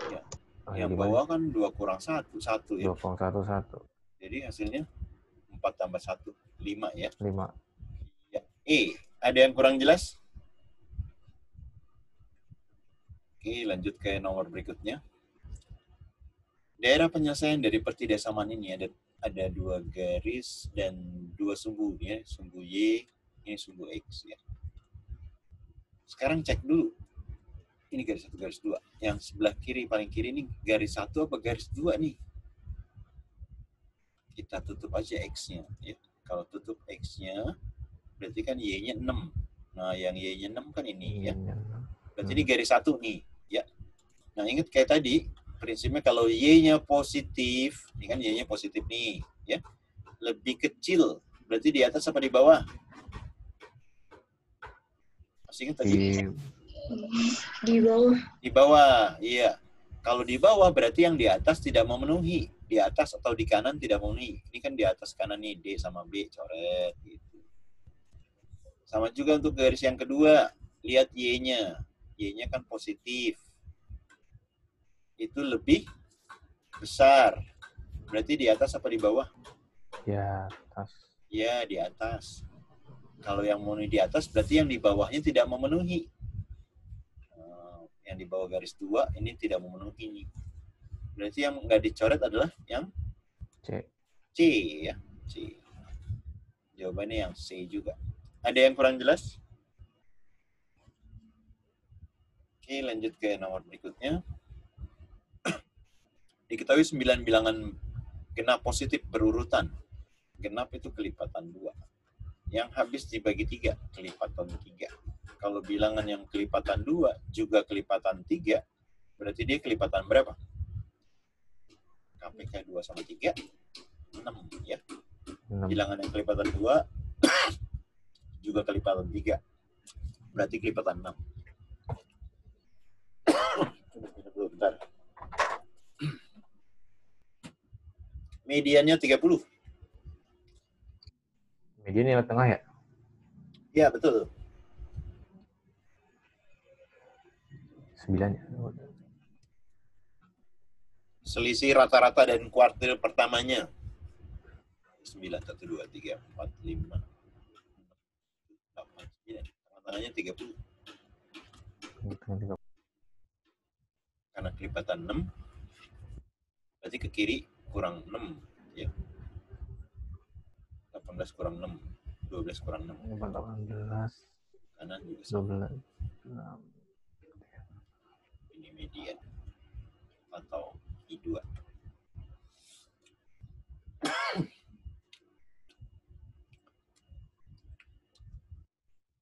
Ya. Oh, Yang 5. bawah kan 2 kurang 1 ya. 2 kurang 1, 1. Jadi hasilnya 4 tambah 1, 5 ya. 5. Ya. Ada yang kurang jelas? Oke, lanjut ke nomor berikutnya. Daerah penyelesaian dari pertidasaman ini ada 2 garis dan 2 sumbu ya, sumbu Y, ini sumbu X ya. Sekarang cek dulu. Ini garis 1, garis 2. Yang sebelah kiri, paling kiri ini garis 1 apa garis 2 nih? Kita tutup aja X-nya ya. Kalau tutup X-nya berarti kan Y-nya 6. Nah, yang Y-nya 6 kan ini ya. Berarti ini garis 1 nih ya. Nah, ingat kayak tadi prinsipnya kalau Y-nya positif, ini kan Y-nya positif nih ya. Lebih kecil, berarti di atas apa di bawah? Masih ingat tadi? Di bawah. Di bawah, iya. Kalau di bawah berarti yang di atas tidak memenuhi. Di atas atau di kanan tidak memenuhi. Ini kan di atas kanan nih, D sama B, coret gitu. Sama juga untuk garis yang kedua, lihat Y-nya. Y-nya kan positif. Itu lebih besar. Berarti di atas apa di bawah? Di atas. Ya, di atas. Kalau yang memenuhi di atas, berarti yang di bawahnya tidak memenuhi. Yang di bawah garis 2, ini tidak memenuhi ini. Berarti yang nggak dicoret adalah yang C ya. C. Jawabannya yang C juga. Ada yang kurang jelas? Oke, lanjut ke nomor berikutnya. Diketahui 9 bilangan genap positif berurutan. Genap itu kelipatan 2. Yang habis dibagi 3, kelipatan 3. Kalau bilangan yang kelipatan 2 juga kelipatan 3, berarti dia kelipatan berapa? KPK 2 sama 3, 6 ya. 6. Bilangan yang kelipatan 2 juga kelipatan 3. Berarti kelipatan 6. Bentar. Mediannya 30. Median nilai tengah ya? Iya, betul. 9 ya? Selisih rata-rata dan kuartil pertamanya. 9, 1, 2, 3, 4, 5, 8, 9. Tengah-tengahnya 30. Karena kelipatan 6, berarti ke kiri kurang 6. Ya. 18 kurang 6. 12 kurang 6. 18, Kanan juga sama. 12, 6. Ini median. Atau I2.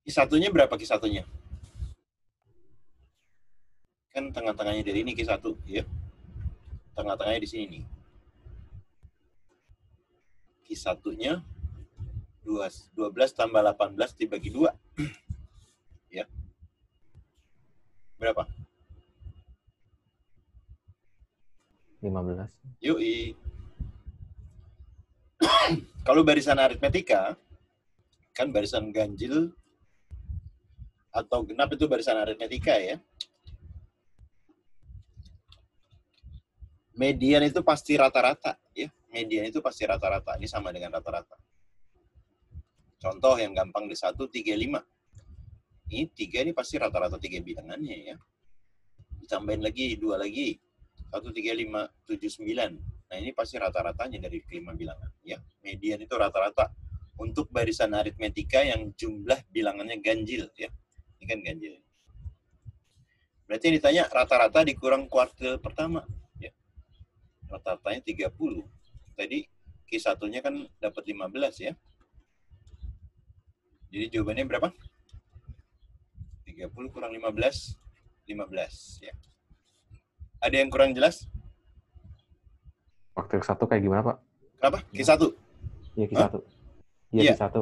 Q1-nya berapa Q1-nya? Kan tengah-tengahnya dari ini Q1, ya. Tengah-tengahnya di sini nih. Q1-nya 12 tambah 18 dibagi 2. Ya. Berapa? 15. Yoi. Kalau barisan aritmetika, kan barisan ganjil atau genap itu barisan aritmetika ya. Median itu pasti rata-rata ya. Median itu pasti rata-rata. Ini sama dengan rata-rata. Contoh yang gampang di 1, 3, 5. Ini 3 ini pasti rata-rata 3 bilangannya ya. Ditambahin lagi 2 lagi. 1, 3, 5, 7, 9. Nah ini pasti rata-ratanya dari kelima bilangan ya. Median itu rata-rata untuk barisan aritmetika yang jumlah bilangannya ganjil ya. Ini kan ganjil. Berarti yang ditanya rata-rata dikurang kuartil pertama ya. Rata-ratanya 30. Tadi Q1-nya kan dapat 15 ya. Jadi jawabannya berapa? 30 kurang 15, 15 ya. Ada yang kurang jelas? Waktu Q1 kayak gimana, Pak? Kenapa? Q1? Iya, Q1. Iya, Iya. Q1.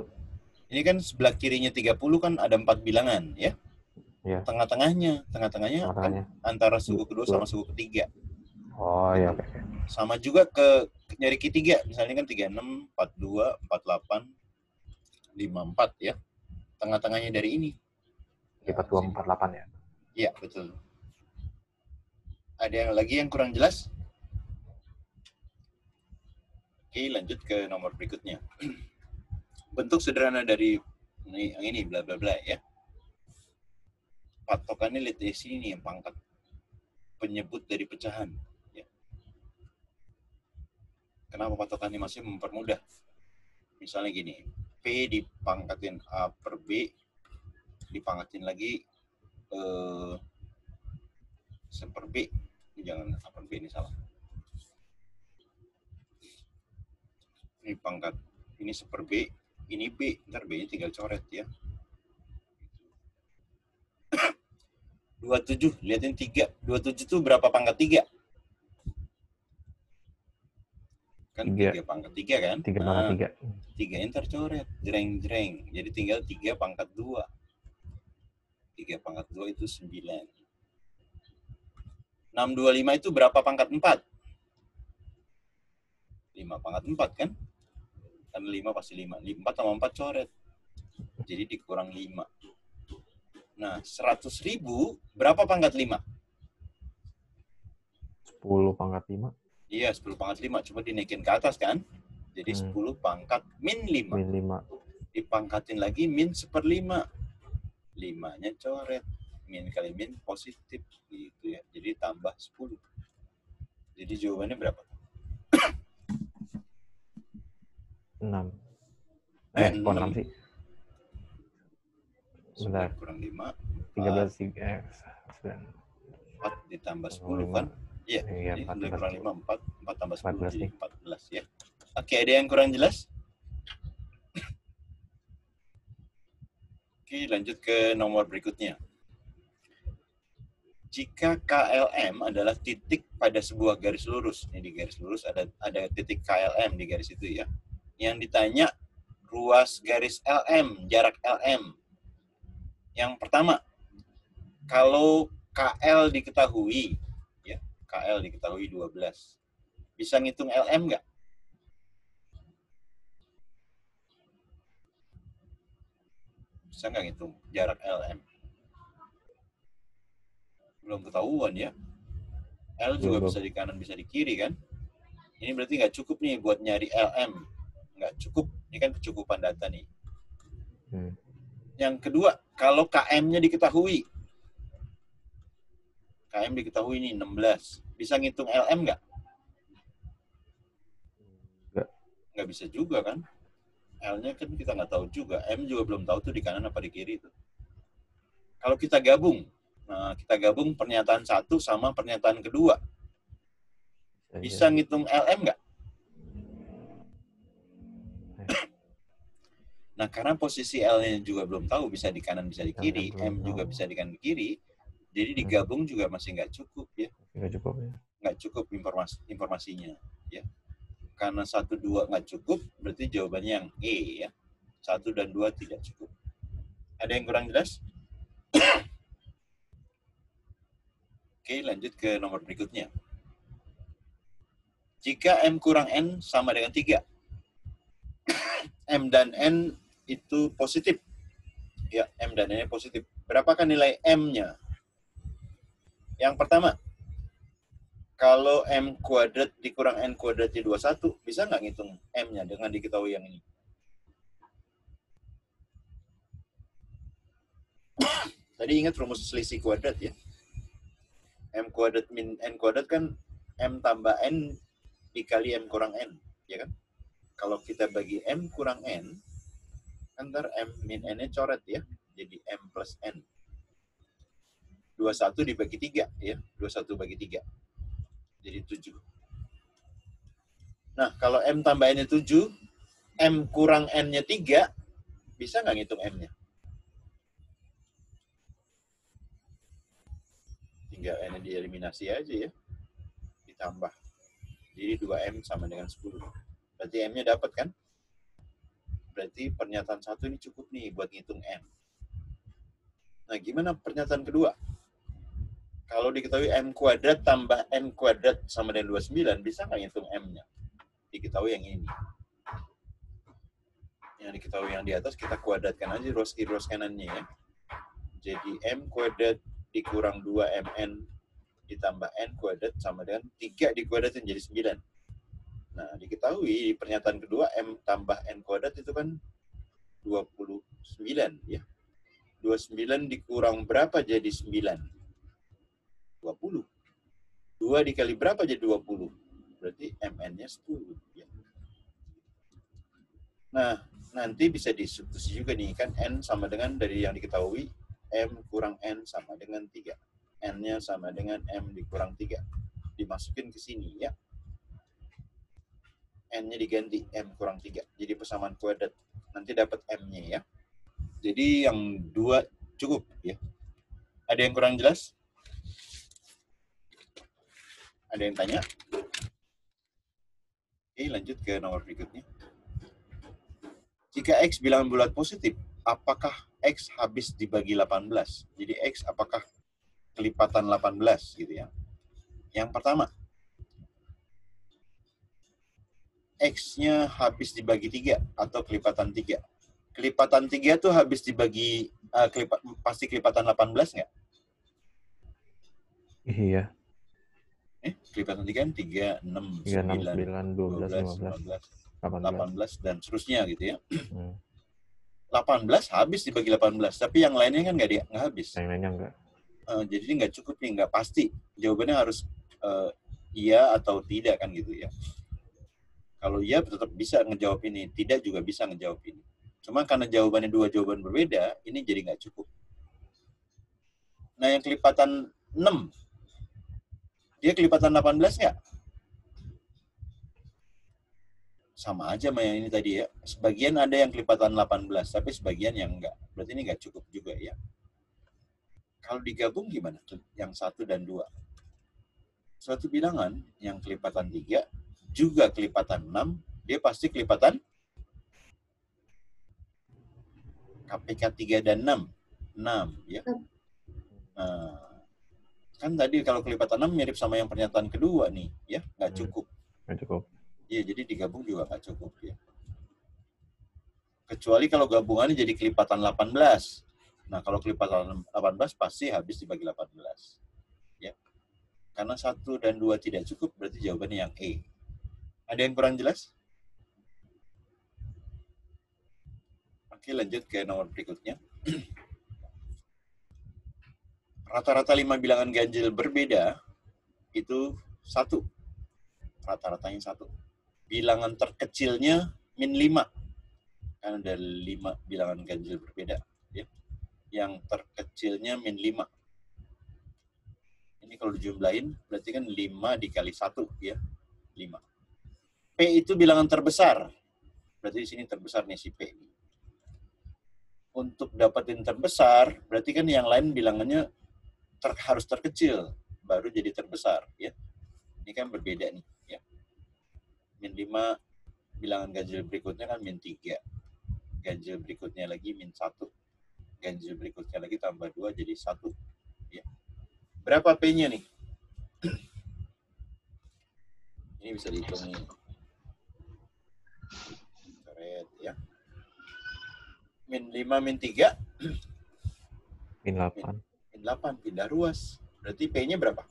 Ini kan sebelah kirinya 30 kan ada 4 bilangan ya. Iya. Tengah-tengahnya Tengah-tengahnya. kan antara suku kedua sama suku ketiga. Oh, iya, oke. Sama juga ke nyari Q3, misalnya kan 36, 42, 48, 54 ya. Tengah-tengahnya dari ini. 42, 48 ya. Iya, betul. Ada yang lagi yang kurang jelas? Oke, lanjut ke nomor berikutnya. Bentuk sederhana dari yang ini, bla bla bla ya. Patokannya lihat di sini nih yang pangkat. Penyebut dari pecahan. Ya. Kenapa patokannya masih mempermudah? Misalnya gini, P dipangkatin A per B, dipangkatin lagi seper B. Jangan A per B, ini salah. Ini pangkat, ini seper B, ini B, ntar B-nya tinggal coret ya. 27, lihatin 3. 27 itu berapa pangkat 3? Kan 3 pangkat 3 kan? 3 pangkat 3. 3-nya ntar coret, jreng-jreng. Jadi tinggal 3 pangkat 2. 3 pangkat 2 itu 9. 625 itu berapa pangkat 4? 5 pangkat 4 kan? Kan 5 pasti 5. 4 sama 4 coret. Jadi dikurang 5. Nah, 100.000 berapa pangkat 5? 10 pangkat 5. Iya, 10 pangkat 5. Cuma dinaikin ke atas kan? Jadi 10 pangkat min 5. Min 5. Dipangkatin lagi min 1/5. 5-nya coret. Min kali min positif. Gitu ya. Jadi tambah 10. Jadi jawabannya berapa? 6. 6. Kok 6 sih? 9 Bentar. kurang 5. 13, 9. 4 ditambah 10 kan? Iya. Iya, 9 kurang 5, 4. 4 tambah 10 14 jadi nih. 14 ya. Oke, ada yang kurang jelas? Oke, lanjut ke nomor berikutnya. Jika KLM adalah titik pada sebuah garis lurus, ini di garis lurus ada titik KLM di garis itu ya. Yang ditanya ruas garis LM, jarak LM. Yang pertama, kalau KL diketahui, ya, KL diketahui 12. Bisa ngitung LM nggak? Bisa nggak ngitung jarak LM? Belum ketahuan ya. L juga Belum. bisa di kanan, bisa di kiri kan? Ini berarti nggak cukup nih buat nyari LM. Nggak cukup. Ini kan kecukupan data nih. Yang kedua, kalau KM-nya diketahui. KM diketahui nih 16. Bisa ngitung LM nggak? Nggak. Nggak bisa juga kan? L-nya kan kita nggak tahu juga. M juga belum tahu tuh di kanan apa di kiri itu. Kalau kita gabung, nah kita gabung pernyataan 1 sama pernyataan kedua. Bisa ngitung LM nggak? Nah, karena posisi L-nya juga belum tahu, bisa di kanan, bisa di kiri, M juga bisa di kanan, di kiri, jadi digabung juga masih nggak cukup ya. Nggak cukup ya. Nggak cukup informasinya ya. Karena 1, 2 nggak cukup, berarti jawabannya yang E ya. 1 dan 2 tidak cukup. Ada yang kurang jelas? Oke, lanjut ke nomor berikutnya. Jika M kurang N sama dengan 3, M dan N itu positif. Ya, M dan N positif. Berapakah nilai M-nya? Yang pertama, kalau M kuadrat dikurang N kuadrat di 21, bisa nggak ngitung M-nya dengan diketahui yang ini? Tadi ingat rumus selisih kuadrat ya. M kuadrat min N kuadrat kan M tambah N dikali M kurang N, ya kan? Kalau kita bagi M kurang N, ntar M min N-nya coret ya, jadi M plus N. 21 dibagi 3 ya, 21 bagi 3. Jadi 7. Nah, kalau M tambah N-nya 7, M kurang N-nya 3, bisa nggak ngitung M-nya? Tinggal N-nya dieliminasi aja ya, ditambah. Jadi 2M sama dengan 10. Berarti M-nya dapat kan? Berarti pernyataan 1 ini cukup nih buat ngitung M. Nah, gimana pernyataan kedua? Kalau diketahui M kuadrat tambah N kuadrat sama dengan 29, bisa nggak ngitung M-nya? Diketahui yang ini. Yang diketahui yang di atas, kita kuadratkan aja kiri rows kanannya ya. Jadi M kuadrat dikurang 2MN ditambah N kuadrat sama dengan 3 dikuadratin jadi 9. Nah, diketahui di pernyataan kedua, M tambah N kuadrat itu kan 29 ya. 29 dikurang berapa jadi 9? 20. 2 dikali berapa jadi 20? Berarti MN-nya 10. Ya. Nah, nanti bisa disubstitusi juga nih, kan N sama dengan dari yang diketahui, M kurang N sama dengan 3. N-nya sama dengan M dikurang 3. Dimasukin ke sini ya. N-nya diganti M kurang 3. Jadi persamaan kuadrat. Nanti dapat M-nya ya. Jadi yang 2 cukup ya. Ada yang kurang jelas? Ada yang tanya? Oke, lanjut ke nomor berikutnya. Jika X bilangan bulat positif, apakah X habis dibagi 18? Jadi X apakah kelipatan 18 gitu ya. Yang pertama, X-nya habis dibagi 3 atau kelipatan 3. Kelipatan 3 tuh habis dibagi, pasti kelipatan 18 nggak? Iya. Kelipatan 3 kan 3, 6, 9, 12, 15, 18. 18, dan seterusnya gitu ya. 18 habis dibagi 18, tapi yang lainnya kan nggak habis. Yang lainnya nggak. Jadi nggak cukup nih, nggak pasti. Jawabannya harus iya atau tidak kan gitu ya. Kalau iya tetap bisa ngejawab ini, tidak juga bisa ngejawab ini. Cuma karena jawabannya 2 jawaban berbeda, ini jadi nggak cukup. Nah, yang kelipatan 6, dia kelipatan 18 nggak? Sama aja sama yang ini tadi ya. Sebagian ada yang kelipatan 18, tapi sebagian yang enggak. Berarti ini nggak cukup juga ya. Kalau digabung gimana? Yang 1 dan 2. Suatu bilangan yang kelipatan 3, juga kelipatan 6, dia pasti kelipatan KPK 3 dan 6. 6 ya. Nah, Kan tadi kalau kelipatan 6 mirip sama yang pernyataan kedua nih, ya, nggak cukup. Nggak cukup. Iya, jadi digabung juga nggak cukup ya. Kecuali kalau gabungannya jadi kelipatan 18. Nah, kalau kelipatan 18 pasti habis dibagi 18. Ya. Karena 1 dan 2 tidak cukup, berarti jawabannya yang E. Ada yang kurang jelas? Oke, lanjut ke nomor berikutnya. Rata-rata 5 bilangan ganjil berbeda itu 1. Rata-ratanya 1. Bilangan terkecilnya min 5. Kan ada 5 bilangan ganjil berbeda. Ya. Yang terkecilnya min 5. Ini kalau dijumlahin, berarti kan 5 dikali 1. Ya. 5. P itu bilangan terbesar. Berarti di sini terbesar nih si P. Untuk dapetin terbesar, berarti kan yang lain bilangannya harus terkecil. Baru jadi terbesar. Ya. Ini kan berbeda nih. Ya. Min 5, bilangan ganjil berikutnya kan min 3. Ganjil berikutnya lagi min 1. Ganjil berikutnya lagi tambah 2 jadi 1. Ya. Berapa P-nya nih? Ini bisa dihitung nih. Keren, ya. Min 5, min 3. Min 8. Min 8, pindah ruas. Berarti P-nya berapa?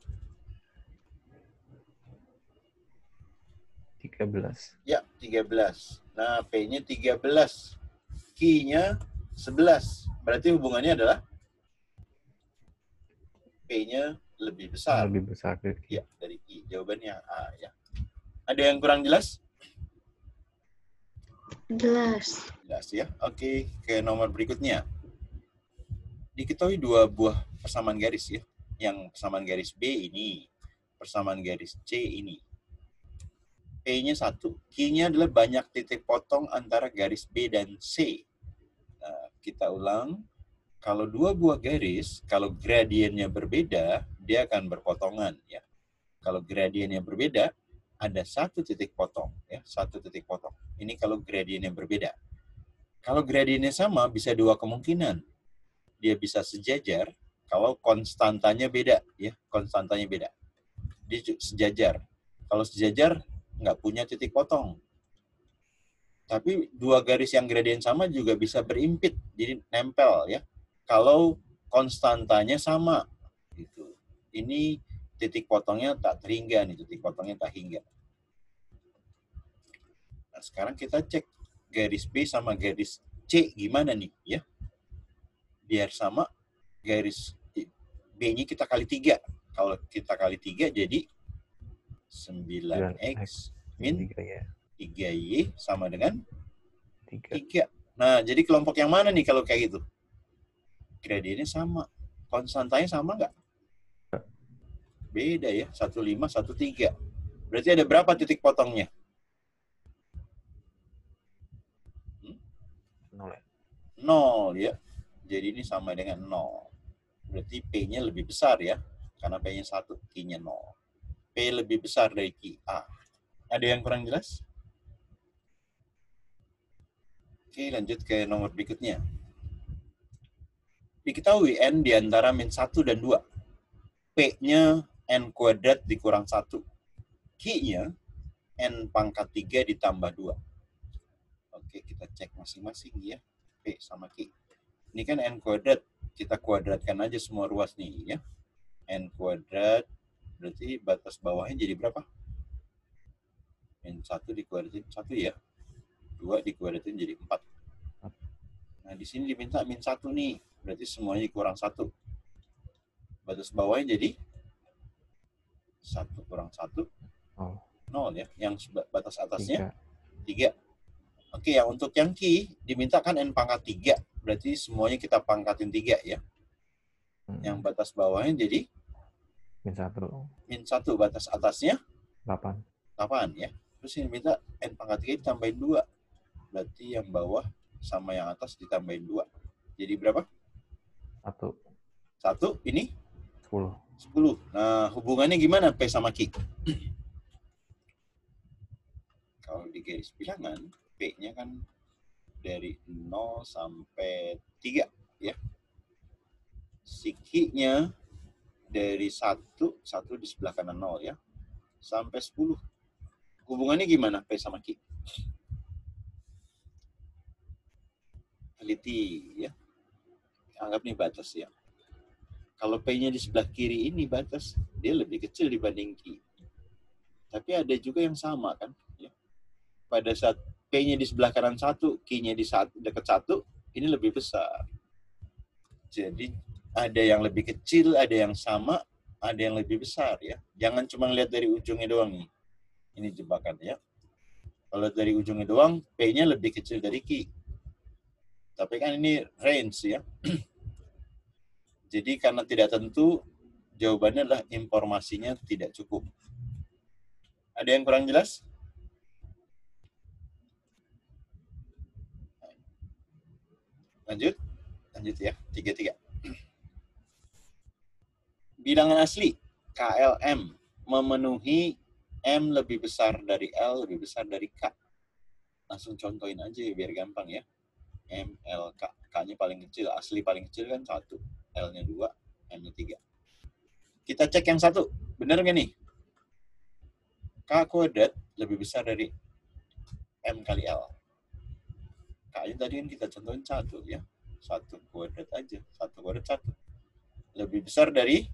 13. Ya, 13. Nah, P-nya 13. Q-nya 11. Berarti hubungannya adalah P-nya lebih besar. Lebih besar dari Q. Ya, dari Q. Jawabannya A, ya. Ada yang kurang jelas? Jelas. Jelas ya. Oke, ke nomor berikutnya. Diketahui 2 buah persamaan garis ya. Yang persamaan garis B ini, persamaan garis C ini. P-nya 1. Q-nya adalah banyak titik potong antara garis B dan C. Nah, kita ulang. Kalau 2 buah garis, kalau gradiennya berbeda, dia akan berpotongan ya. Kalau gradiennya berbeda, ada 1 titik potong ya, 1 titik potong. Ini kalau gradiennya berbeda. Kalau gradiennya sama, bisa 2 kemungkinan. Dia bisa sejajar kalau konstantanya beda ya, konstantanya beda. Dia sejajar. Kalau sejajar nggak punya titik potong. Tapi 2 garis yang gradien sama juga bisa berimpit, jadi nempel ya. Kalau konstantanya sama gitu. Ini titik potongnya tak terhingga nih, titik potongnya tak hingga. Nah, sekarang kita cek garis B sama garis C gimana nih ya. Biar sama, garis B-nya kita kali 3. Kalau kita kali 3 jadi 9X min 3Y sama dengan 3. Nah, jadi kelompok yang mana nih kalau kayak gitu? Gradiennya sama. Konstantanya sama nggak? Beda ya, 15, 13. Berarti ada berapa titik potongnya? 0 ya. Jadi ini sama dengan 0. Berarti P-nya lebih besar ya. Karena P-nya 1, Q-nya 0. P lebih besar dari Q. A. Ada yang kurang jelas? Oke, lanjut ke nomor berikutnya. Diketahui N di antara min 1 dan 2. P-nya N kuadrat dikurang 1. Q-nya N pangkat 3 ditambah 2. Oke, kita cek masing-masing ya. P sama Q. Ini kan N kuadrat. Kita kuadratkan aja semua ruas nih ya. N kuadrat berarti batas bawahnya jadi berapa? Min 1 dikuadratin 1 ya. 2 dikuadratin jadi 4. Nah, di sini diminta min 1 nih. Berarti semuanya kurang 1. Batas bawahnya jadi 1 kurang 1. 0 ya. Yang batas atasnya 3. Oke, ya untuk yang Q dimintakan N pangkat 3. Berarti semuanya kita pangkatin 3 ya. Yang batas bawahnya jadi min 1. Min 1 batas atasnya 8. 8 ya. Terus ini minta N pangkat 3 ditambahin 2. Berarti yang bawah sama yang atas ditambahin 2. Jadi berapa? 1. 1 ini 10. 10. Nah, hubungannya gimana P sama Q? Kalau di garis bilangan, P-nya kan dari 0 sampai 3 ya. Si Q-nya dari 1 di sebelah kanan 0 ya, sampai 10. Hubungannya gimana P sama Q? Teliti ya. Anggap nih batas ya. Kalau P-nya di sebelah kiri ini batas, dia lebih kecil dibanding Q. Tapi ada juga yang sama kan. Ya. Pada saat P-nya di sebelah kanan 1, Q-nya di dekat 1, ini lebih besar. Jadi ada yang lebih kecil, ada yang sama, ada yang lebih besar ya. Jangan cuma lihat dari ujungnya doang nih. Ini jebakan ya. Kalau dari ujungnya doang, P-nya lebih kecil dari Q. Tapi kan ini range ya. Jadi karena tidak tentu, jawabannya adalah informasinya tidak cukup. Ada yang kurang jelas? Lanjut ya, 3. Bilangan asli, KLM, memenuhi M lebih besar dari L, lebih besar dari K. Langsung contohin aja ya, biar gampang ya. M, L, K. K-nya paling kecil, asli paling kecil kan 1. L-nya 2, M-nya 3. Kita cek yang 1. Benar nggak nih? K kuadrat lebih besar dari M kali L. K-nya tadi kan kita contohin 1 ya. 1 kuadrat aja. 1 kuadrat 1. Lebih besar dari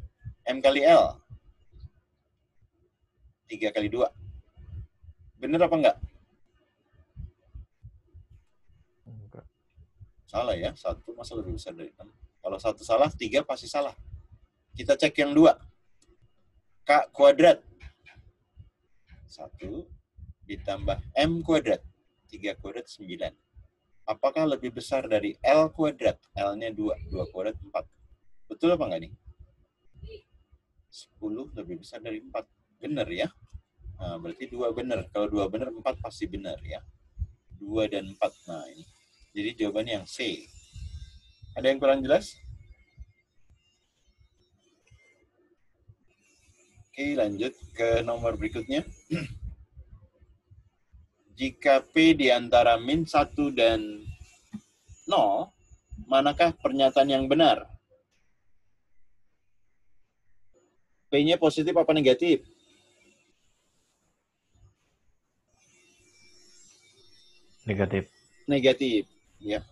M kali L. 3 kali 2. Benar apa enggak? Enggak. Salah ya. 1 masa lebih besar dari 6. Kalau 1 salah, 3 pasti salah. Kita cek yang 2. K kuadrat. 1 ditambah M kuadrat. 3 kuadrat 9. Apakah lebih besar dari L kuadrat? L-nya 2. 2 kuadrat 4. Betul apa enggak nih? 10 lebih besar dari 4. Benar ya? Nah, berarti 2 benar. Kalau 2 benar, 4 pasti benar ya. 2 dan 4. Nah, ini. Jadi jawabannya yang C. Ada yang kurang jelas? Oke, lanjut ke nomor berikutnya. Jika P di antara min 1 dan 0, manakah pernyataan yang benar? P-nya positif apa negatif? Negatif. Negatif, ya.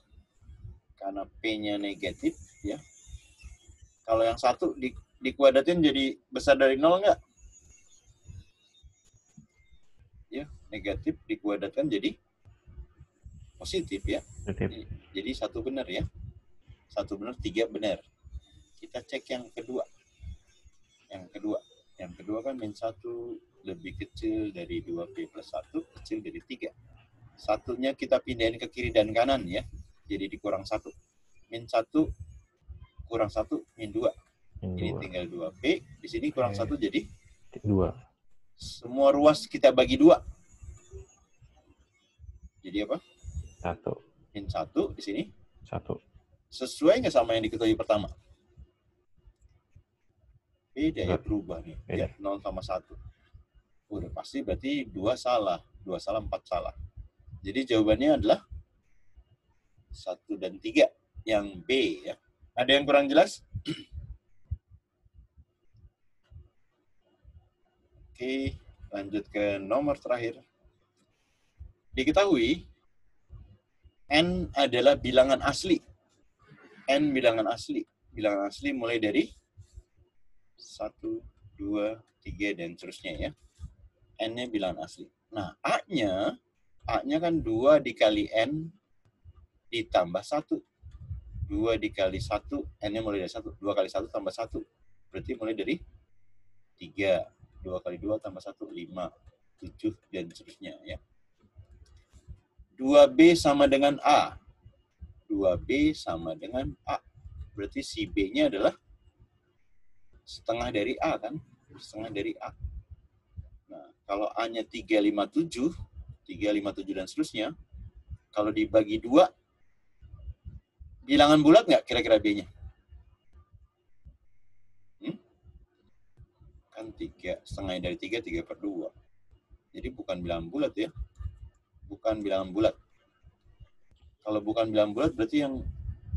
Karena P-nya negatif, ya. Kalau yang 1 dikuadratin jadi besar dari 0 enggak? Ya, negatif dikuadratkan jadi positif ya. Negatif. Jadi 1 benar ya. 1 benar, 3 benar. Kita cek yang kedua. Yang kedua kan min 1 lebih kecil dari 2P plus 1, kecil dari 3. Satunya kita pindahin ke kiri dan kanan ya. Jadi dikurang 1. Min 1 kurang 1, min 2. Ini tinggal 2P. Di sini kurang 1 jadi 2. Semua ruas kita bagi 2. Jadi apa? 1. Min 1 di sini. 1. Sesuai nggak sama yang diketahui pertama? Beda ya, Enggak. berubah nih. Beda. Ya, 0 sama 1. Udah pasti berarti 2 salah. 2 salah, 4 salah. Jadi jawabannya adalah 1 dan 3. Yang B ya. Ada yang kurang jelas? Oke, lanjut ke nomor terakhir. Diketahui N adalah bilangan asli. N bilangan asli. Bilangan asli mulai dari 1, 2, 3, dan seterusnya ya. N-nya bilangan asli. Nah, A-nya kan 2 dikali N ditambah 1. 2 dikali 1, N-nya mulai dari 1. 2 kali 1 tambah 1. Berarti mulai dari 3. 2 kali 2 tambah 1, 5, 7, dan seterusnya ya. 2B sama dengan A. 2B sama dengan A. Berarti si B-nya adalah setengah dari A kan? Setengah dari A. Nah, kalau A-nya 357 dan seterusnya, kalau dibagi 2, bilangan bulat nggak kira-kira B-nya? Kan 3, setengah dari 3, 3/2. Jadi bukan bilangan bulat ya. Bukan bilangan bulat. Kalau bukan bilangan bulat berarti yang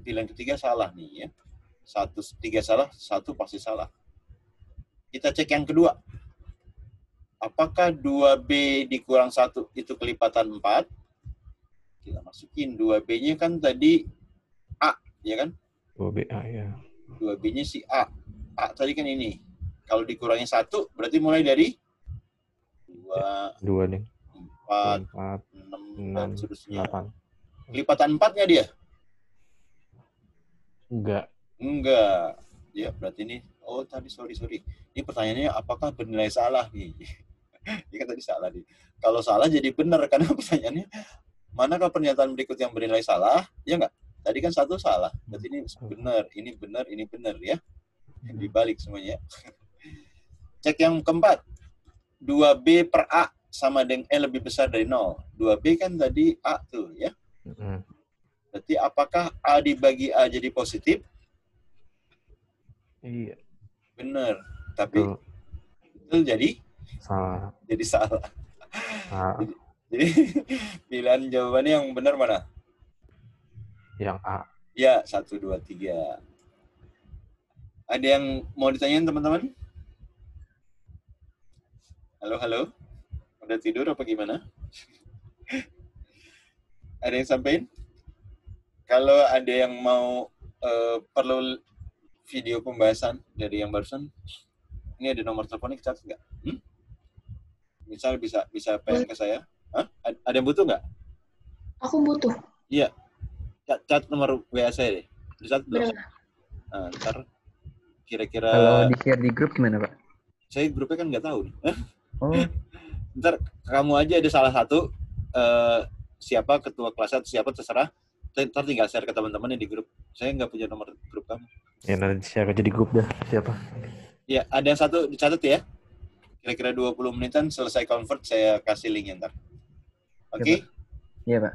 pilihan ketiga salah nih ya. 3 salah, 1 pasti salah. Kita cek yang kedua. Apakah 2B dikurang 1 itu kelipatan 4? Kita masukin 2B-nya kan tadi A, ya kan? 2BA ya. 2B-nya si A. A tadi kan ini. Kalau dikurangin 1, berarti mulai dari 2, 2 nih. 4, 4, 6, dan 6, seterusnya. 8. Kelipatan 4-nya dia? Enggak. Enggak. Ya, berarti ini, oh tadi sorry. Ini pertanyaannya apakah bernilai salah nih? Ini kan tadi salah nih. Kalau salah jadi benar, karena pertanyaannya, manakah pernyataan berikut yang bernilai salah? Ya enggak? Tadi kan 1 salah. Berarti ini benar ya. Dibalik semuanya. Cek yang keempat. 2B per A sama dengan lebih besar dari 0. 2B kan tadi A tuh ya. Berarti apakah A dibagi A jadi positif? Iya. Benar. Tapi Betul. jadi Salah. jadi salah. Salah. Jadi pilihan jawabannya yang benar mana? Yang A. Ya, 1, 2, 3. Ada yang mau ditanyain teman-teman? Halo? Udah tidur apa gimana? Ada yang sampein? Kalau ada yang mau perlu video pembahasan dari yang barusan, ini ada nomor teleponnya, catat nggak? Misal bisa PM ke saya. Hah? Ada yang butuh nggak? Aku butuh. Iya. Catat nomor WA saya deh. Dicatat belum? Berapa? Nah, ntar kira-kira... Kalau di-share di grup gimana, Pak? Saya grupnya kan nggak tahu nih. Oh, Ntar kamu aja ada salah satu, siapa ketua kelas atau siapa terserah, ntar tinggal share ke teman-teman di grup. Saya nggak punya nomor grup kamu. Ya nanti share aja di grup dah. Siapa? Ya, ada yang satu dicatat ya. Kira-kira 20 menitan selesai convert, saya kasih linknya ntar. Oke? iya, Pak.